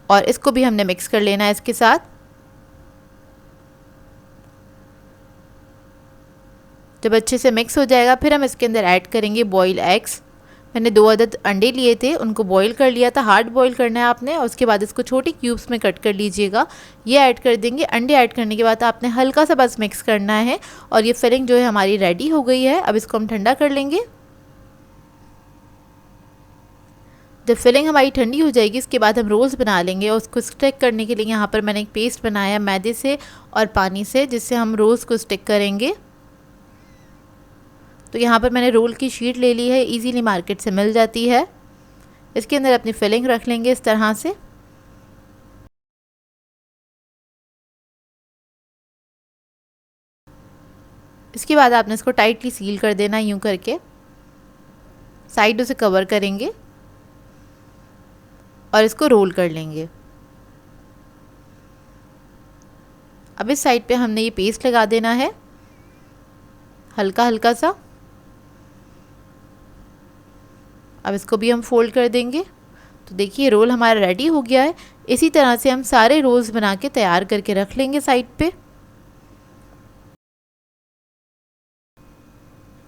A: और इसको भी हमने मिक्स कर लेना है इसके साथ। जब अच्छे से मिक्स हो जाएगा फिर हम इसके अंदर ऐड करेंगे बॉइल्ड एग्स। मैंने 2 अदद अंडे लिए थे, उनको बॉईल कर लिया था, हार्ड बॉईल करना है आपने, और उसके बाद इसको छोटी क्यूब्स में कट कर लीजिएगा। ये ऐड कर देंगे। अंडे ऐड करने के बाद आपने हल्का सा बस मिक्स करना है, और ये फिलिंग जो है हमारी रेडी हो गई है। अब इसको हम ठंडा कर लेंगे। जब फिलिंग हमारी ठंडी हो जाएगी इसके बाद हम रोल्स बना लेंगे, और उसको स्टिक करने के लिए यहाँ पर मैंने एक पेस्ट बनाया मैदे से और पानी से, जिससे हम रोल्स को स्टिक करेंगे। तो यहाँ पर मैंने रोल की शीट ले ली है, इजीली मार्केट से मिल जाती है। इसके अंदर अपनी फिलिंग रख लेंगे इस तरह से। इसके बाद आपने इसको टाइटली सील कर देना, यूं करके साइडों से कवर करेंगे और इसको रोल कर लेंगे। अब इस साइड पे हमने ये पेस्ट लगा देना है हल्का हल्का सा। अब इसको भी हम फोल्ड कर देंगे। तो देखिए रोल हमारा रेडी हो गया है। इसी तरह से हम सारे रोल्स बना के तैयार करके रख लेंगे साइड पे।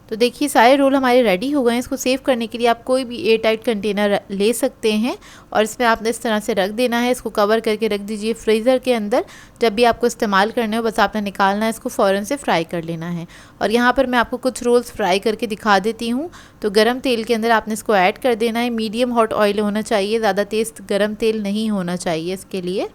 A: तो देखिए सारे रोल हमारे रेडी हो गए हैं। इसको सेव करने के लिए आप कोई भी एयर टाइट कंटेनर ले सकते हैं, और इसमें आपने इस तरह से रख देना है। इसको कवर करके रख दीजिए फ्रीज़र के अंदर। जब भी आपको इस्तेमाल करने हो बस आपने निकालना है, इसको फ़ौरन से फ्राई कर लेना है। और यहाँ पर मैं आपको कुछ रोल्स फ्राई करके दिखा देती हूँ। तो गर्म तेल के अंदर आपने इसको ऐड कर देना है। मीडियम हॉट ऑयल होना चाहिए, ज़्यादा तेज़ गर्म तेल नहीं होना चाहिए इसके लिए।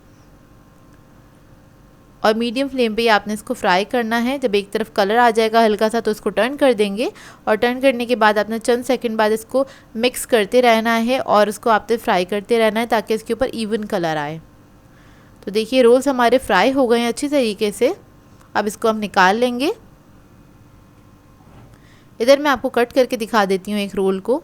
A: और मीडियम फ्लेम पे आपने इसको फ्राई करना है। जब एक तरफ कलर आ जाएगा हल्का सा तो इसको टर्न कर देंगे, और टर्न करने के बाद आपने चंद सेकंड बाद इसको मिक्स करते रहना है और इसको आपने फ्राई करते रहना है ताकि इसके ऊपर इवन कलर आए। तो देखिए रोल्स हमारे फ्राई हो गए हैं अच्छी तरीके से। अब इसको हम निकाल लेंगे। इधर मैं आपको कट करके दिखा देती हूँ एक रोल को।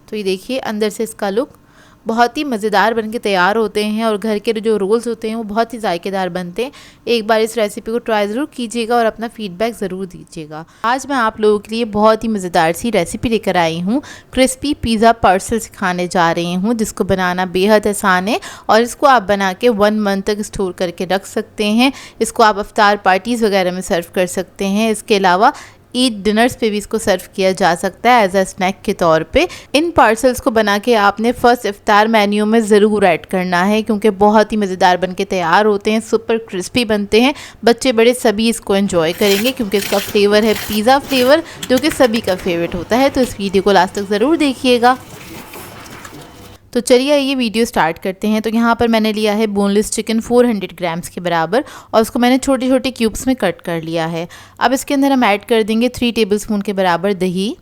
A: तो ये देखिए अंदर से इसका लुक बहुत ही मज़ेदार बनके तैयार होते हैं, और घर के जो रोल्स होते हैं वो बहुत ही जायकेदार बनते हैं। एक बार इस रेसिपी को ट्राई ज़रूर कीजिएगा और अपना फीडबैक ज़रूर दीजिएगा। आज मैं आप लोगों के लिए बहुत ही मज़ेदार सी रेसिपी लेकर आई हूँ। क्रिस्पी पिज़्ज़ा पार्सल सिखाने जा रही हूँ, जिसको बनाना बेहद आसान है, और इसको आप बना के 1 मंथ तक स्टोर करके रख सकते हैं। इसको आप इफ्तार पार्टीज़ वगैरह में सर्व कर सकते हैं। इसके अलावा ईद डिनर्स पे भी इसको सर्व किया जा सकता है एज अ स्नैक के तौर पे। इन पार्सल्स को बना के आपने फर्स्ट इफ्तार मेन्यू में ज़रूर ऐड करना है, क्योंकि बहुत ही मज़ेदार बन के तैयार होते हैं, सुपर क्रिस्पी बनते हैं। बच्चे बड़े सभी इसको एंजॉय करेंगे, क्योंकि इसका फ्लेवर है पिज़्ज़ा फ्लेवर, जो कि सभी का फेवरेट होता है। तो इस वीडियो को लास्ट तक ज़रूर देखिएगा। तो चलिए ये वीडियो स्टार्ट करते हैं। तो यहाँ पर मैंने लिया है बोनलेस चिकन 400 ग्राम्स के बराबर, और उसको मैंने छोटे छोटे क्यूब्स में कट कर लिया है। अब इसके अंदर हम ऐड कर देंगे 3 टेबलस्पून के बराबर दही।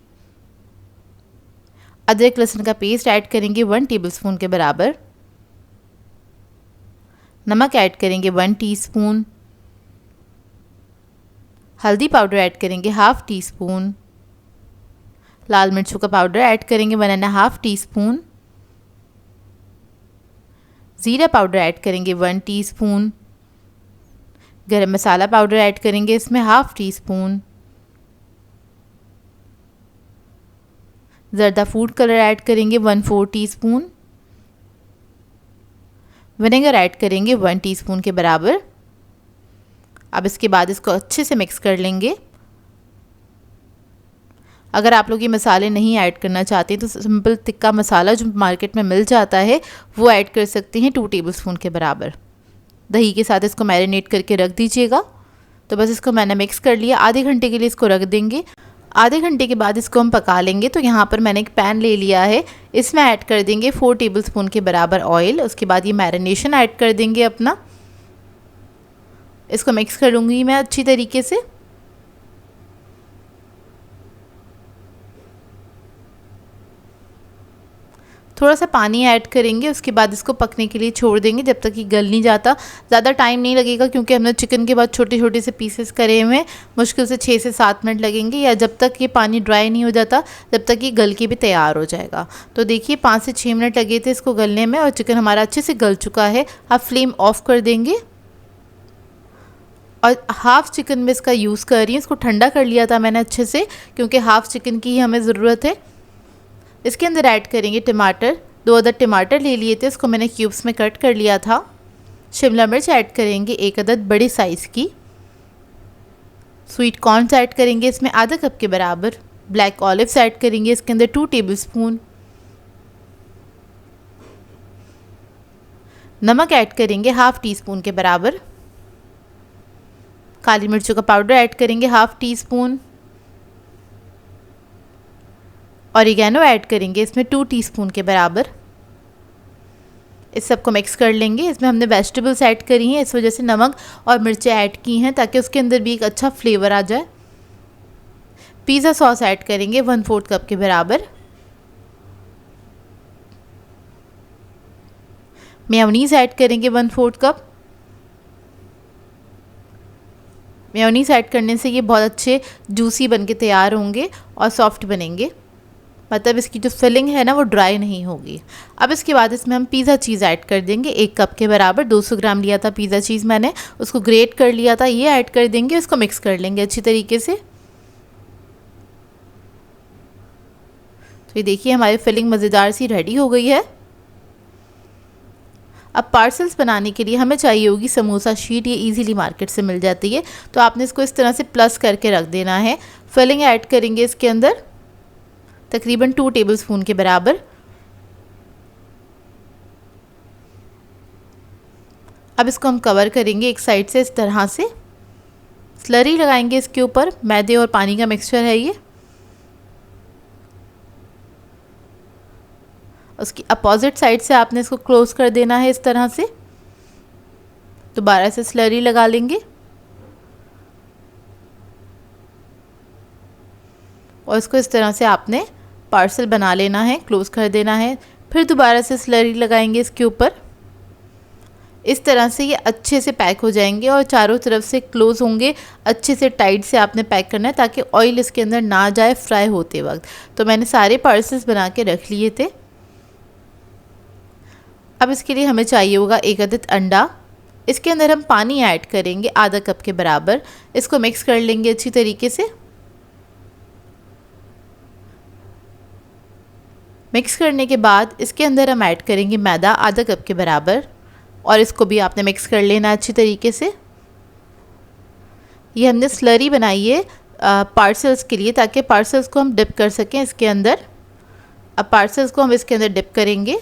A: अदरक लहसुन का पेस्ट ऐड करेंगे 1 टेबलस्पून के बराबर। नमक ऐड करेंगे 1 टीस्पून। हल्दी पाउडर ऐड करेंगे 1/2 टीस्पून। लाल मिर्चों का पाउडर ऐड करेंगे 1.5 टीस्पून। ज़ीरा पाउडर ऐड करेंगे 1 टीस्पून। गरम मसाला पाउडर ऐड करेंगे इसमें 1/2 टीस्पून। ज़र्दा फूड कलर ऐड करेंगे 1/4 टीस्पून। विनेगर ऐड करेंगे 1 टीस्पून के बराबर। अब इसके बाद इसको अच्छे से मिक्स कर लेंगे। अगर आप लोग ये मसाले नहीं ऐड करना चाहते तो सिंपल तिक्का मसाला जो मार्केट में मिल जाता है वो ऐड कर सकते हैं 2 टेबलस्पून के बराबर। दही के साथ इसको मैरिनेट करके रख दीजिएगा। तो बस इसको मैंने मिक्स कर लिया। आधे घंटे के लिए इसको रख देंगे। आधे घंटे के बाद इसको हम पका लेंगे। तो यहाँ पर मैंने एक पैन ले लिया है, इसमें ऐड कर देंगे 4 टेबलस्पून के बराबर ऑयल। उसके बाद ये मैरिनेशन ऐड कर देंगे अपना। इसको मिक्स कर लूँगी मैं अच्छी तरीके से। थोड़ा सा पानी ऐड करेंगे, उसके बाद इसको पकने के लिए छोड़ देंगे जब तक ये गल नहीं जाता। ज़्यादा टाइम नहीं लगेगा, क्योंकि हमने चिकन के बाद छोटे छोटे से पीसेस करे हुए हैं। मुश्किल से 6 से 7 मिनट लगेंगे, या जब तक ये पानी ड्राई नहीं हो जाता जब तक ये गल के भी तैयार हो जाएगा। तो देखिए 5 से 6 मिनट लगे थे इसको गलने में, और चिकन हमारा अच्छे से गल चुका है। आप फ्लेम ऑफ कर देंगे। और हाफ़ चिकन में इसका यूज़ कर रही हूँ। इसको ठंडा कर लिया था मैंने अच्छे से, क्योंकि हाफ़ चिकन की ही हमें ज़रूरत है। इसके अंदर ऐड करेंगे टमाटर। 2 अदद टमाटर ले लिए थे, इसको मैंने क्यूब्स में कट कर लिया था। शिमला मिर्च ऐड करेंगे 1 अदद बड़ी साइज़ की। स्वीट कॉर्नस ऐड करेंगे इसमें आधा कप के बराबर। ब्लैक ऑलिव्स ऐड करेंगे इसके अंदर 2 टेबलस्पून। नमक ऐड करेंगे हाफ़ टी स्पून के बराबर। काली मिर्चों का पाउडर ऐड करेंगे half tea spoon. Oregano add करेंगे इसमें 2 टीस्पून के बराबर। इस सबको मिक्स कर लेंगे। इसमें हमने वेजिटेबल्स ऐड करी हैं, इस वजह से नमक और मिर्चें ऐड की हैं ताकि उसके अंदर भी एक अच्छा फ्लेवर आ जाए। पिज़्ज़ा सॉस ऐड करेंगे 1/4 कप के बराबर। मेयोनीज़ ऐड करेंगे 1/4 कप। मेयोनीज़ ऐड करने से ये बहुत अच्छे जूसी बन के तैयार होंगे और सॉफ्ट बनेंगे, मतलब इसकी जो फिलिंग है ना वो ड्राई नहीं होगी। अब इसके बाद इसमें हम पिज़्ज़ा चीज़ ऐड कर देंगे 1 कप के बराबर। 200 ग्राम लिया था पिज़्ज़ा चीज़ मैंने, उसको ग्रेट कर लिया था, ये ऐड कर देंगे। इसको मिक्स कर लेंगे अच्छी तरीके से। तो ये देखिए हमारी फिलिंग मज़ेदार सी रेडी हो गई है। अब पार्सल्स बनाने के लिए हमें चाहिए होगी समोसा शीट, ये इजीली मार्केट से मिल जाती है। तो आपने इसको इस तरह से प्लस करके रख देना है। फिलिंग ऐड करेंगे इसके अंदर तकरीबन 2 टेबलस्पून के बराबर। अब इसको हम कवर करेंगे एक साइड से इस तरह से। स्लरी लगाएंगे इसके ऊपर, मैदे और पानी का मिक्सचर है ये। उसकी अपोजिट साइड से आपने इसको क्लोज कर देना है इस तरह से। दोबारा से स्लरी लगा लेंगे और इसको इस तरह से आपने पार्सल बना लेना है, क्लोज़ कर देना है। फिर दोबारा से स्लरी लगाएंगे इसके ऊपर। इस तरह से ये अच्छे से पैक हो जाएंगे और चारों तरफ से क्लोज़ होंगे। अच्छे से टाइट से आपने पैक करना है ताकि ऑयल इसके अंदर ना जाए फ्राई होते वक्त। तो मैंने सारे पार्सल्स बना के रख लिए थे। अब इसके लिए हमें चाहिए होगा 1 अदद अंडा। इसके अंदर हम पानी ऐड करेंगे आधा कप के बराबर। इसको मिक्स कर लेंगे अच्छी तरीके से। मिक्स करने के बाद इसके अंदर हम ऐड करेंगे मैदा आधा कप के बराबर और इसको भी आपने मिक्स कर लेना अच्छी तरीके से। ये हमने स्लरी बनाई है पार्सल्स के लिए ताकि पार्सल्स को हम डिप कर सकें इसके अंदर। अब पार्सल्स को हम इसके अंदर डिप करेंगे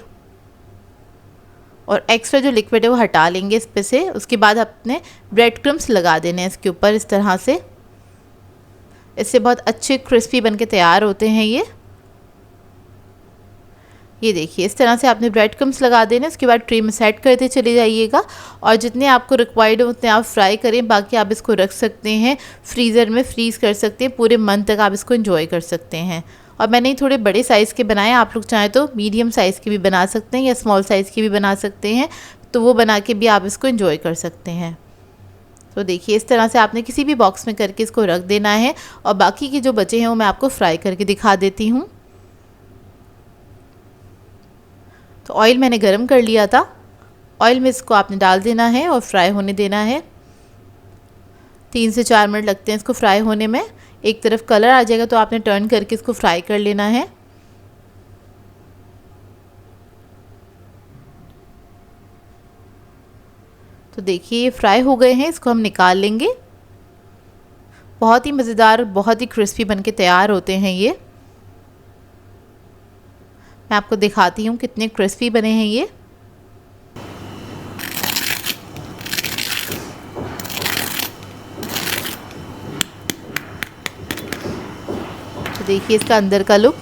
A: और एक्स्ट्रा जो लिक्विड है वो हटा लेंगे इस पे से। उसके बाद अपने ब्रेड क्रम्स लगा देने हैं इसके ऊपर इस तरह से। इससे बहुत अच्छे क्रिस्पी बन के तैयार होते हैं ये देखिए इस तरह से आपने ब्रेड क्रम्स लगा देने। उसके बाद ट्रे में सेट करते चले जाइएगा और जितने आपको रिक्वायर्ड हो उतने आप फ्राई करें। बाकी आप इसको रख सकते हैं फ्रीज़र में, फ्रीज़ कर सकते हैं, पूरे मंथ तक आप इसको एंजॉय कर सकते हैं। और मैंने थोड़े बड़े साइज़ के बनाए, आप लोग चाहें तो मीडियम साइज़ के भी बना सकते हैं या स्मॉल साइज़ के भी बना सकते हैं। तो वो बना के भी आप इसको एंजॉय कर सकते हैं। तो देखिए इस तरह से आपने किसी भी बॉक्स में करके इसको रख देना है और बाकी के जो बचे हैं वो मैं आपको फ्राई करके दिखा देती हूँ। तो ऑयल मैंने गरम कर लिया था, ऑयल में इसको आपने डाल देना है और फ्राई होने देना है। 3 से 4 मिनट लगते हैं इसको फ्राई होने में। एक तरफ कलर आ जाएगा तो आपने टर्न करके इसको फ्राई कर लेना है। तो देखिए ये फ्राई हो गए हैं, इसको हम निकाल लेंगे। बहुत ही मज़ेदार, बहुत ही क्रिस्पी बनके तैयार होते हैं ये। मैं आपको दिखाती हूँ कितने क्रिस्पी बने हैं ये। तो देखिए इसका अंदर का लुक।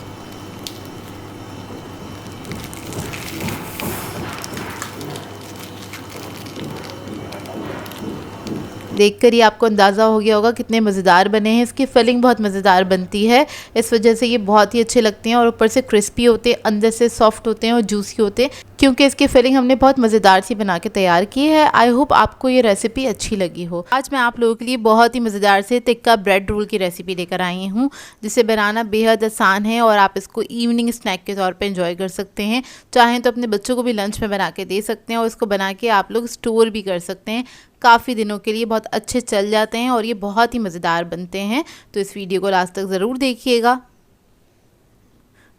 A: देखकर ही आपको अंदाज़ा हो गया होगा कितने मज़ेदार बने हैं। इसकी फिलिंग बहुत मज़ेदार बनती है, इस वजह से ये बहुत ही अच्छे लगते हैं और ऊपर से क्रिस्पी होते हैं, अंदर से सॉफ्ट होते हैं और जूसी होते हैं, क्योंकि इसकी फिलिंग हमने बहुत मज़ेदार सी बना के तैयार की है। आई होप आपको ये रेसिपी अच्छी लगी हो। आज मैं आप लोगों के लिए बहुत ही मज़ेदार से टिक्का ब्रेड रोल की रेसिपी लेकर आई हूँ, जिसे बनाना बेहद आसान है और आप इसको इवनिंग स्नैक के तौर पर एंजॉय कर सकते हैं। चाहें तो अपने बच्चों को भी लंच में बना के दे सकते हैं और इसको बना के आप लोग स्टोर भी कर सकते हैं। काफ़ी दिनों के लिए बहुत अच्छे चल जाते हैं और ये बहुत ही मज़ेदार बनते हैं। तो इस वीडियो को लास्ट तक ज़रूर देखिएगा।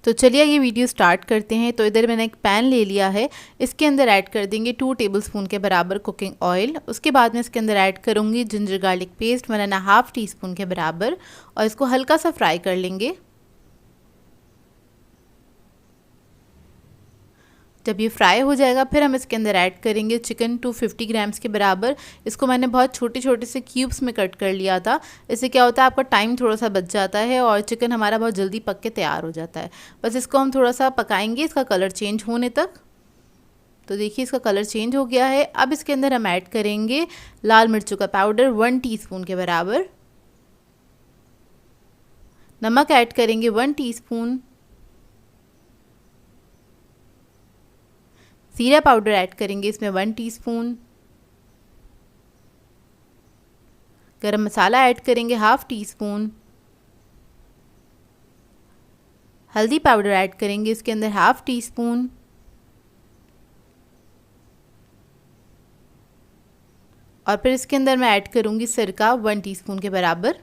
A: तो चलिए ये वीडियो स्टार्ट करते हैं। तो इधर मैंने एक पैन ले लिया है, इसके अंदर ऐड कर देंगे 2 टेबलस्पून के बराबर कुकिंग ऑयल। उसके बाद में इसके अंदर ऐड करूँगी जिंजर गार्लिक पेस्ट 1.5 टीस्पून के बराबर और इसको हल्का सा फ्राई कर लेंगे। जब ये फ्राई हो जाएगा फिर हम इसके अंदर ऐड करेंगे चिकन 250 ग्राम्स के बराबर। इसको मैंने बहुत छोटे छोटे से क्यूब्स में कट कर लिया था। इससे क्या होता है आपका टाइम थोड़ा सा बच जाता है और चिकन हमारा बहुत जल्दी पक के तैयार हो जाता है। बस इसको हम थोड़ा सा पकाएंगे इसका कलर चेंज होने तक। तो देखिए इसका कलर चेंज हो गया है। अब इसके अंदर हम ऐड करेंगे लाल मिर्चों का पाउडर 1 टीस्पून के बराबर, नमक ऐड करेंगे 1 टीस्पून, जीरा पाउडर ऐड करेंगे इसमें 1 टीस्पून, गरम मसाला ऐड करेंगे 1/2 टीस्पून, हल्दी पाउडर ऐड करेंगे इसके अंदर 1/2 टीस्पून और फिर इसके अंदर मैं ऐड करूँगी सिरका 1 टीस्पून के बराबर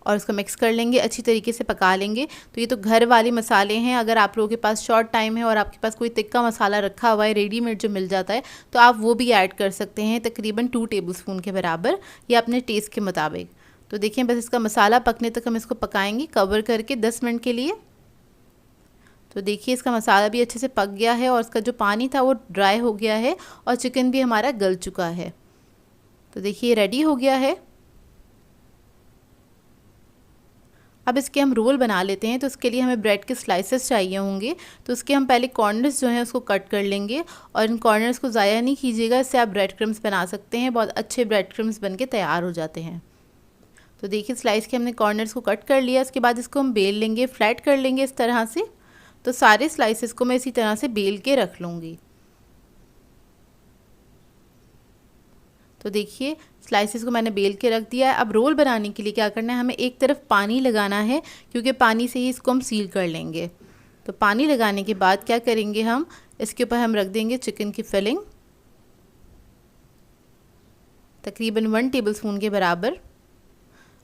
A: और उसको मिक्स कर लेंगे, अच्छी तरीके से पका लेंगे। तो ये तो घर वाले मसाले हैं। अगर आप लोगों के पास शॉर्ट टाइम है और आपके पास कोई तिक्का मसाला रखा हुआ है रेडीमेड जो मिल जाता है तो आप वो भी ऐड कर सकते हैं, तकरीबन 2 टेबलस्पून के बराबर या अपने टेस्ट के मुताबिक। तो देखिए बस इसका मसाला पकने तक हम इसको पकाएंगे कवर करके 10 मिनट के लिए। तो देखिए इसका मसाला भी अच्छे से पक गया है और इसका जो पानी था वो ड्राई हो गया है और चिकन भी हमारा गल चुका है। तो देखिए रेडी हो गया है। अब इसके हम रोल बना लेते हैं। तो उसके लिए हमें ब्रेड के स्लाइसेस चाहिए होंगे। तो उसके हम पहले कॉर्नर्स जो हैं उसको कट कर लेंगे और इन कॉर्नर्स को ज़ाया नहीं कीजिएगा, इससे आप ब्रेड क्रम्स बना सकते हैं। बहुत अच्छे ब्रेड क्रम्स बन के तैयार हो जाते हैं। तो देखिए स्लाइस के हमने कॉर्नर्स को कट कर लिया। इसके बाद इसको हम बेल लेंगे, फ्लैट कर लेंगे इस तरह से। तो सारे स्लाइसेस को मैं इसी तरह से बेल के रख लूँगी। तो देखिए स्लाइसेस को मैंने बेल के रख दिया है। अब रोल बनाने के लिए क्या करना है, हमें एक तरफ पानी लगाना है क्योंकि पानी से ही इसको हम सील कर लेंगे। तो पानी लगाने के बाद क्या करेंगे, हम इसके ऊपर हम रख देंगे चिकन की फिलिंग तकरीबन 1 टेबलस्पून के बराबर।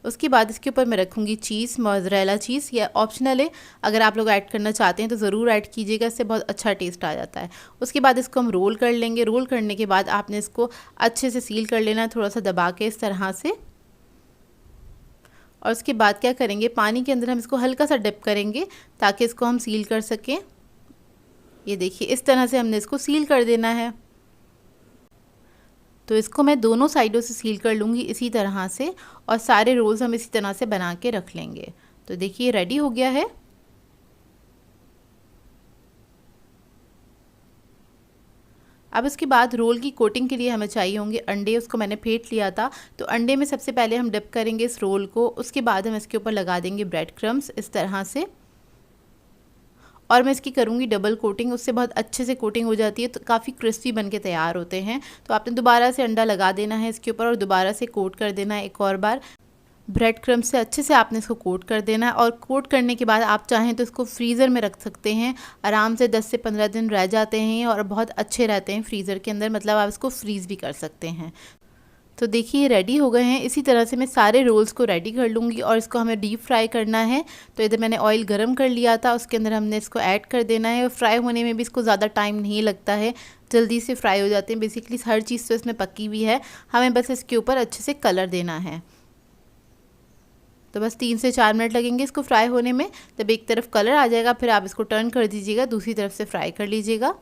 A: उसके बाद इसके ऊपर मैं रखूँगी चीज़, मोज़रेला चीज़। या ऑप्शनल है, अगर आप लोग ऐड करना चाहते हैं तो ज़रूर ऐड कीजिएगा, इससे बहुत अच्छा टेस्ट आ जाता है। उसके बाद इसको हम रोल कर लेंगे। रोल करने के बाद आपने इसको अच्छे से सील कर लेना है, थोड़ा सा दबा के इस तरह से। और उसके बाद क्या करेंगे, पानी के अंदर हम इसको हल्का सा डिप करेंगे ताकि इसको हम सील कर सकें। ये देखिए इस तरह से हमने इसको सील कर देना है। तो इसको मैं दोनों साइडों से सील कर लूँगी इसी तरह से और सारे रोल्स हम इसी तरह से बना के रख लेंगे। तो देखिए रेडी हो गया है। अब इसके बाद रोल की कोटिंग के लिए हमें चाहिए होंगे अंडे। उसको मैंने फेंट लिया था। तो अंडे में सबसे पहले हम डिप करेंगे इस रोल को। उसके बाद हम इसके ऊपर लगा देंगे ब्रेड क्रम्स इस तरह से और मैं इसकी करूँगी डबल कोटिंग। उससे बहुत अच्छे से कोटिंग हो जाती है, तो काफ़ी क्रिस्पी बन के तैयार होते हैं। तो आपने दोबारा से अंडा लगा देना है इसके ऊपर और दोबारा से कोट कर देना है एक और बार। ब्रेड क्रम्ब से अच्छे से आपने इसको कोट कर देना है और कोट करने के बाद आप चाहें तो इसको फ्रीज़र में रख सकते हैं। आराम से 10 से 15 दिन रह जाते हैं और बहुत अच्छे रहते हैं फ्रीज़र के अंदर, मतलब आप इसको फ्रीज़ भी कर सकते हैं। तो देखिए रेडी हो गए हैं। इसी तरह से मैं सारे रोल्स को रेडी कर लूँगी और इसको हमें डीप फ्राई करना है। तो इधर मैंने ऑयल गरम कर लिया था, उसके अंदर हमने इसको ऐड कर देना है। और फ्राई होने में भी इसको ज़्यादा टाइम नहीं लगता है, जल्दी से फ्राई हो जाते हैं। बेसिकली हर चीज़ तो इसमें पकी हुई है, हमें बस इसके ऊपर अच्छे से कलर देना है। तो बस 3 से 4 मिनट लगेंगे इसको फ्राई होने में। जब एक तरफ कलर आ जाएगा फिर आप इसको टर्न कर दीजिएगा, दूसरी तरफ से फ्राई कर लीजिएगा।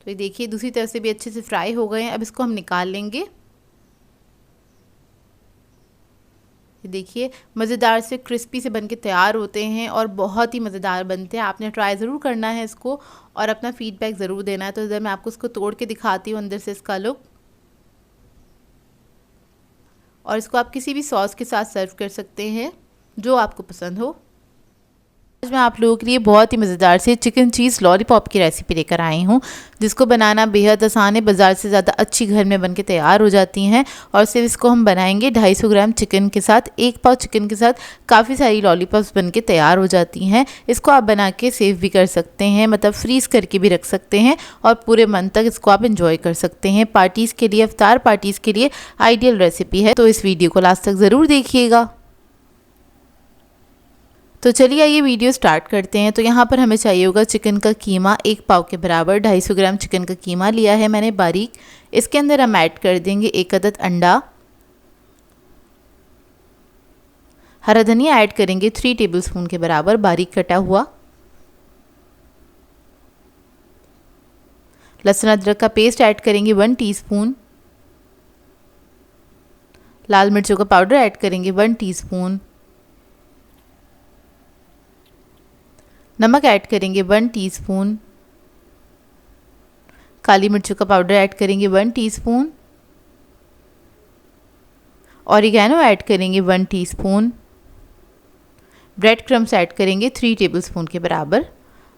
A: तो ये देखिए दूसरी तरफ से भी अच्छे से फ्राई हो गए हैं। अब इसको हम निकाल लेंगे। ये देखिए मज़ेदार से क्रिस्पी से बनके तैयार होते हैं और बहुत ही मज़ेदार बनते हैं। आपने ट्राई ज़रूर करना है इसको और अपना फीडबैक ज़रूर देना है। तो इधर मैं आपको इसको तोड़ के दिखाती हूँ अंदर से इसका लुक। और इसको आप किसी भी सॉस के साथ सर्व कर सकते हैं जो आपको पसंद हो। आज मैं आप लोगों के लिए बहुत ही मज़ेदार से चिकन चीज़ लॉलीपॉप की रेसिपी लेकर आई हूँ, जिसको बनाना बेहद आसान है। बाज़ार से ज़्यादा अच्छी घर में बनके तैयार हो जाती हैं। और सिर्फ इसको हम बनाएंगे 250 ग्राम चिकन के साथ। 1 पाव चिकन के साथ काफ़ी सारी लॉलीपॉप्स बनके तैयार हो जाती हैं। इसको आप बना के सेव भी कर सकते हैं, मतलब फ्रीज़ करके भी रख सकते हैं और पूरे मंथ तक इसको आप इंजॉय कर सकते हैं। पार्टीज़ के लिए, इफ्तार पार्टीज़ के लिए आइडियल रेसिपी है, तो इस वीडियो को लास्ट तक ज़रूर देखिएगा। तो चलिए आइए वीडियो स्टार्ट करते हैं। तो यहाँ पर हमें चाहिए होगा चिकन का कीमा 1 पाव के बराबर। 250 ग्राम चिकन का कीमा लिया है मैंने बारीक। इसके अंदर हम ऐड कर देंगे 1 अदद अंडा। हरा धनिया ऐड करेंगे 3 टेबलस्पून के बराबर बारीक कटा हुआ। लहसुन अदरक का पेस्ट ऐड करेंगे 1 टीस्पून। लाल मिर्चों का पाउडर ऐड करेंगे 1 टीस्पून। नमक ऐड करेंगे 1 टीस्पून। काली मिर्चों का पाउडर ऐड करेंगे 1 टीस्पून। ऑरिगेनो ऐड करेंगे 1 टीस्पून। ब्रेड क्रम्स ऐड करेंगे 3 टेबलस्पून के बराबर।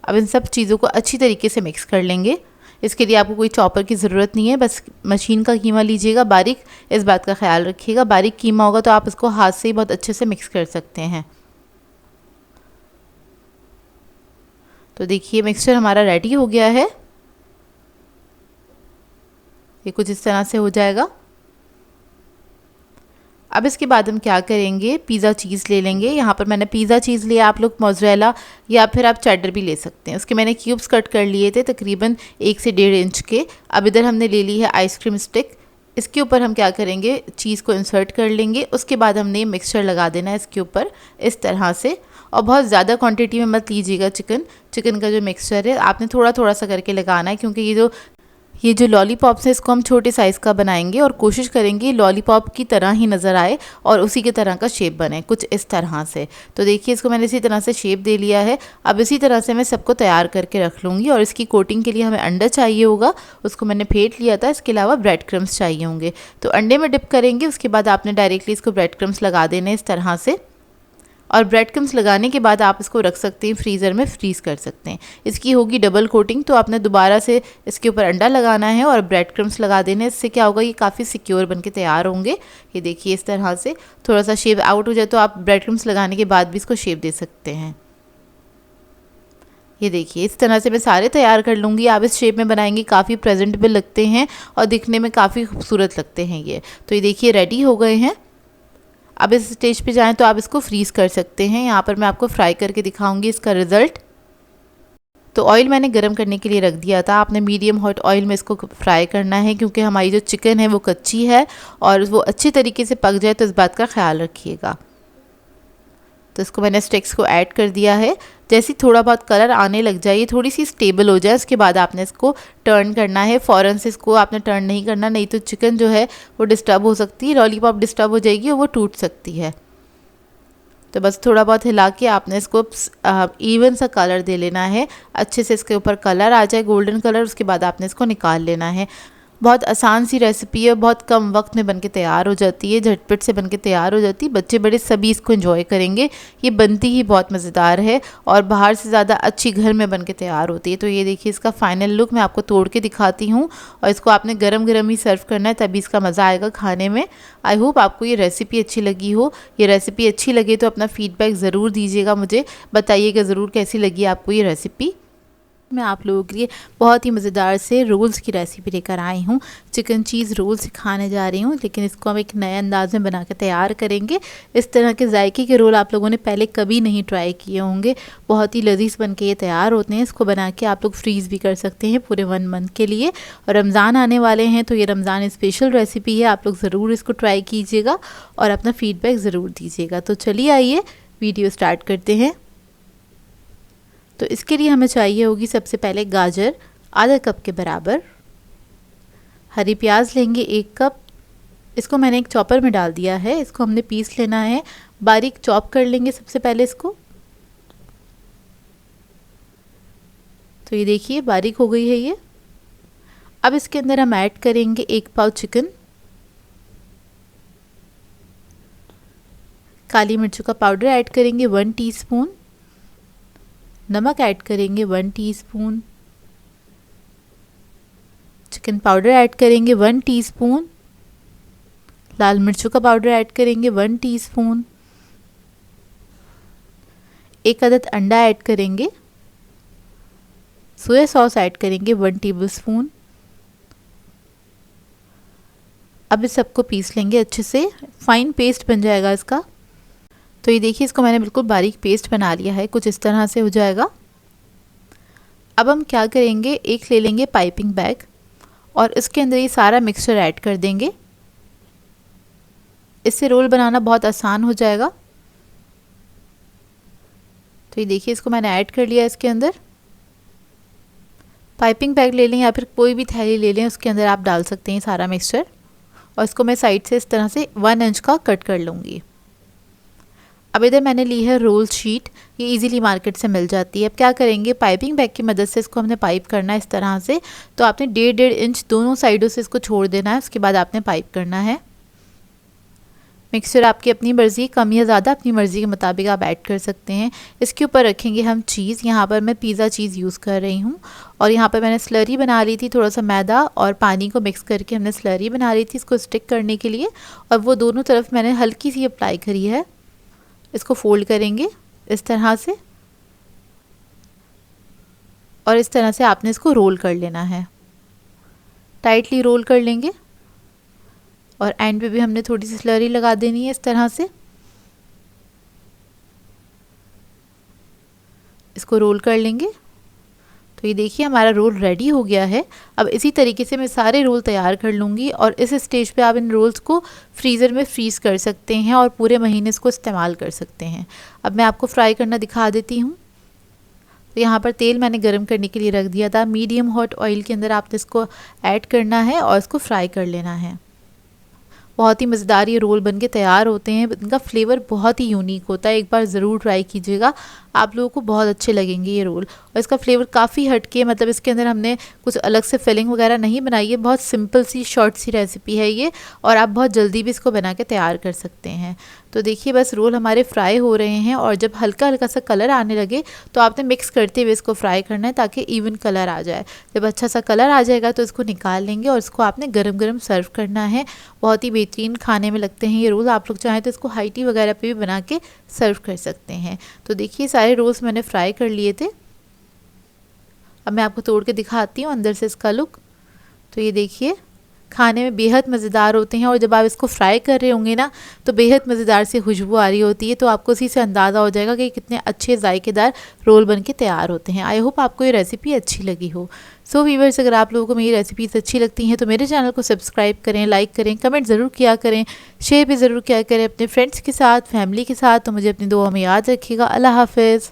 A: अब इन सब चीज़ों को अच्छी तरीके से मिक्स कर लेंगे। इसके लिए आपको कोई चॉपर की ज़रूरत नहीं है, बस मशीन का कीमा लीजिएगा बारीक। इस बात का ख्याल रखिएगा, बारीक कीमा होगा तो आप इसको हाथ से ही बहुत अच्छे से मिक्स कर सकते हैं। तो देखिए मिक्सचर हमारा रेडी हो गया है। ये कुछ इस तरह से हो जाएगा। अब इसके बाद हम क्या करेंगे, पिज़्ज़ा चीज़ ले लेंगे। यहाँ पर मैंने पिज़्ज़ा चीज़ लिया, आप लोग मोज़रेला या फिर आप चेडर भी ले सकते हैं। उसके मैंने क्यूब्स कट कर लिए थे तकरीबन 1 से 1.5 इंच के। अब इधर हमने ले ली है आइसक्रीम स्टिक। इसके ऊपर हम क्या करेंगे, चीज़ को इंसर्ट कर लेंगे। उसके बाद हमने मिक्सचर लगा देना है इसके ऊपर इस तरह से। और बहुत ज़्यादा क्वांटिटी में मत लीजिएगा चिकन का जो मिक्सचर है आपने थोड़ा थोड़ा सा करके लगाना है, क्योंकि ये जो लॉलीपॉप्स है इसको हम छोटे साइज़ का बनाएंगे और कोशिश करेंगे लॉलीपॉप की तरह ही नज़र आए और उसी के तरह का शेप बने कुछ इस तरह से। तो देखिए इसको मैंने इसी तरह से शेप दे लिया है। अब इसी तरह से मैं सबको तैयार करके रख लूँगी। और इसकी कोटिंग के लिए हमें अंडा चाहिए होगा, उसको मैंने फेंट लिया था। इसके अलावा ब्रेड क्रम्स चाहिए होंगे, तो अंडे में डिप करेंगे। उसके बाद आपने डायरेक्टली इसको ब्रेड क्रम्स लगा देने इस तरह से। और ब्रेड क्रम्स लगाने के बाद आप इसको रख सकते हैं फ्रीज़र में, फ्रीज़ कर सकते हैं। इसकी होगी डबल कोटिंग, तो आपने दोबारा से इसके ऊपर अंडा लगाना है और ब्रेड क्रम्स लगा देने। इससे क्या होगा, ये काफ़ी सिक्योर बनके तैयार होंगे। ये देखिए इस तरह से थोड़ा सा शेप आउट हो जाए तो आप ब्रेड क्रम्स लगाने के बाद भी इसको शेप दे सकते हैं। ये देखिए इस तरह से मैं सारे तैयार कर लूँगी। आप इस शेप में बनाएंगे, काफ़ी प्रेजेंटेबल लगते हैं और दिखने में काफ़ी खूबसूरत लगते हैं ये। तो ये देखिए रेडी हो गए हैं। अब इस स्टेज पे जाएं तो आप इसको फ्रीज़ कर सकते हैं। यहाँ पर मैं आपको फ्राई करके दिखाऊंगी इसका रिज़ल्ट। तो ऑयल मैंने गरम करने के लिए रख दिया था। आपने मीडियम हॉट ऑयल में इसको फ्राई करना है, क्योंकि हमारी जो चिकन है वो कच्ची है और वो अच्छी तरीके से पक जाए, तो इस बात का ख्याल रखिएगा। तो इसको मैंने स्टिक्स को ऐड कर दिया है। जैसे थोड़ा बहुत कलर आने लग जाए, ये थोड़ी सी स्टेबल हो जाए, उसके बाद आपने इसको टर्न करना है। फ़ौरन से इसको आपने टर्न नहीं करना, नहीं तो चिकन जो है वो डिस्टर्ब हो सकती है, लॉलीपॉप डिस्टर्ब हो जाएगी और वो टूट सकती है। तो बस थोड़ा बहुत हिला के आपने इसको इवन सा कलर दे लेना है, अच्छे से इसके ऊपर कलर आ जाए गोल्डन कलर। उसके बाद आपने इसको निकाल लेना है। बहुत आसान सी रेसिपी है, बहुत कम वक्त में बनके तैयार हो जाती है, झटपट से बनके तैयार हो जाती है। बच्चे बड़े सभी इसको एंजॉय करेंगे। ये बनती ही बहुत मज़ेदार है और बाहर से ज़्यादा अच्छी घर में बनके तैयार होती है। तो ये देखिए इसका फाइनल लुक मैं आपको तोड़ के दिखाती हूँ। और इसको आपने गरम गरम ही सर्व करना है, तभी इसका मज़ा आएगा खाने में। आई होप आपको ये रेसिपी अच्छी लगी हो। ये रेसिपी अच्छी लगे तो अपना फ़ीडबैक ज़रूर दीजिएगा, मुझे बताइएगा ज़रूर कैसी लगी आपको ये रेसिपी। मैं आप लोगों के लिए बहुत ही मज़ेदार से रोल्स की रेसिपी लेकर आई हूँ। चिकन चीज़ रोल सिखाने जा रही हूँ, लेकिन इसको हम एक नए अंदाज में बना के तैयार करेंगे। इस तरह के जायके के रोल आप लोगों ने पहले कभी नहीं ट्राई किए होंगे। बहुत ही लजीज बन के ये तैयार होते हैं। इसको बना के आप लोग फ्रीज़ भी कर सकते हैं पूरे 1 मंथ के लिए। और रमज़ान आने वाले हैं, तो ये रमज़ान स्पेशल रेसिपी है। आप लोग ज़रूर इसको ट्राई कीजिएगा और अपना फ़ीडबैक ज़रूर दीजिएगा। तो चलिए आइए वीडियो स्टार्ट करते हैं। तो इसके लिए हमें चाहिए होगी सबसे पहले गाजर आधा कप के बराबर। हरी प्याज लेंगे 1 कप। इसको मैंने एक चॉपर में डाल दिया है। इसको हमने पीस लेना है, बारीक चॉप कर लेंगे सबसे पहले इसको। तो ये देखिए बारीक हो गई है ये। अब इसके अंदर हम ऐड करेंगे 1 पाव चिकन, काली मिर्चों का पाउडर ऐड करेंगे 1 टीस्पून, नमक ऐड करेंगे 1 टीस्पून, चिकन पाउडर ऐड करेंगे 1 टीस्पून, लाल मिर्चों का पाउडर ऐड करेंगे 1 टीस्पून, एक अदद अंडा ऐड करेंगे, सोया सॉस ऐड करेंगे 1 टेबलस्पून। अब इस सबको पीस लेंगे अच्छे से, फाइन पेस्ट बन जाएगा इसका। तो ये देखिए इसको मैंने बिल्कुल बारीक पेस्ट बना लिया है, कुछ इस तरह से हो जाएगा। अब हम क्या करेंगे, एक ले लेंगे पाइपिंग बैग और इसके अंदर ये सारा मिक्सचर ऐड कर देंगे। इससे रोल बनाना बहुत आसान हो जाएगा। तो ये देखिए इसको मैंने ऐड कर लिया इसके अंदर। पाइपिंग बैग ले लें या फिर कोई भी थैली ले लें, उसके अंदर आप डाल सकते हैं सारा मिक्सचर। और इसको मैं साइड से इस तरह से 1 इंच का कट कर लूँगी। अब इधर मैंने ली है रोल शीट, ये इजीली मार्केट से मिल जाती है। अब क्या करेंगे, पाइपिंग बैग की मदद से इसको हमने पाइप करना है इस तरह से। तो आपने 1.5 इंच दोनों साइडों से इसको छोड़ देना है, उसके बाद आपने पाइप करना है। मिक्सचर आपकी अपनी मर्ज़ी, कम या ज़्यादा अपनी मर्ज़ी के मुताबिक आप ऐड कर सकते हैं। इसके ऊपर रखेंगे हम चीज़, यहाँ पर मैं पिज़्ज़ा चीज़ यूज़ कर रही हूँ। और यहाँ पर मैंने स्लरी बना ली थी, थोड़ा सा मैदा और पानी को मिक्स करके हमने स्लरी बना ली थी इसको स्टिक करने के लिए। और वो दोनों तरफ मैंने हल्की सी अप्लाई करी है। इसको फोल्ड करेंगे इस तरह से और इस तरह से आपने इसको रोल कर लेना है, टाइटली रोल कर लेंगे। और एंड पे भी हमने थोड़ी सी स्लरी लगा देनी है इस तरह से। इसको रोल कर लेंगे। तो ये देखिए हमारा रोल रेडी हो गया है। अब इसी तरीके से मैं सारे रोल तैयार कर लूँगी और इस स्टेज पे आप इन रोल्स को फ्रीज़र में फ्रीज़ कर सकते हैं और पूरे महीने इसको इस्तेमाल कर सकते हैं। अब मैं आपको फ्राई करना दिखा देती हूँ। तो यहाँ पर तेल मैंने गर्म करने के लिए रख दिया था। मीडियम हॉट ऑयल के अंदर आपने इसको ऐड करना है और इसको फ्राई कर लेना है। बहुत ही मज़ेदार ये रोल बनके तैयार होते हैं। इनका फ्लेवर बहुत ही यूनिक होता है, एक बार ज़रूर ट्राई कीजिएगा, आप लोगों को बहुत अच्छे लगेंगे ये रोल। और इसका फ्लेवर काफ़ी हटके, मतलब इसके अंदर हमने कुछ अलग से फिलिंग वगैरह नहीं बनाई है। बहुत सिंपल सी शॉर्ट सी रेसिपी है ये और आप बहुत जल्दी भी इसको बना के तैयार कर सकते हैं। तो देखिए बस रोल हमारे फ्राई हो रहे हैं और जब हल्का हल्का सा कलर आने लगे तो आपने मिक्स करते हुए इसको फ्राई करना है ताकि इवन कलर आ जाए। जब अच्छा सा कलर आ जाएगा तो इसको निकाल लेंगे और इसको आपने गरम गरम सर्व करना है। बहुत ही बेहतरीन खाने में लगते हैं ये रोल। आप लोग चाहें तो इसको हाई टी वगैरह पे भी बना के सर्व कर सकते हैं। तो देखिए सारे रोल्स मैंने फ्राई कर लिए थे। अब मैं आपको तोड़ के दिखाती हूँ अंदर से इसका लुक। तो ये देखिए खाने में बेहद मज़ेदार होते हैं और जब आप इसको फ्राई कर रहे होंगे ना तो बेहद मज़ेदार सी खुशबू आ रही होती है। तो आपको उसी से अंदाज़ा हो जाएगा कि कितने अच्छे जायकेदार रोल बन के तैयार होते हैं। आई होप आपको ये रेसिपी अच्छी लगी हो। सो व्यूअर्स, अगर आप लोगों को मेरी रेसिपीज़ अच्छी लगती हैं तो मेरे चैनल को सब्सक्राइब करें, लाइक करें, कमेंट ज़रूर किया करें, शेयर भी ज़रूर किया करें अपने फ्रेंड्स के साथ, फैमिली के साथ। तो मुझे अपनी दुआ में याद रखिएगा। अल्लाह हाफ़िज़।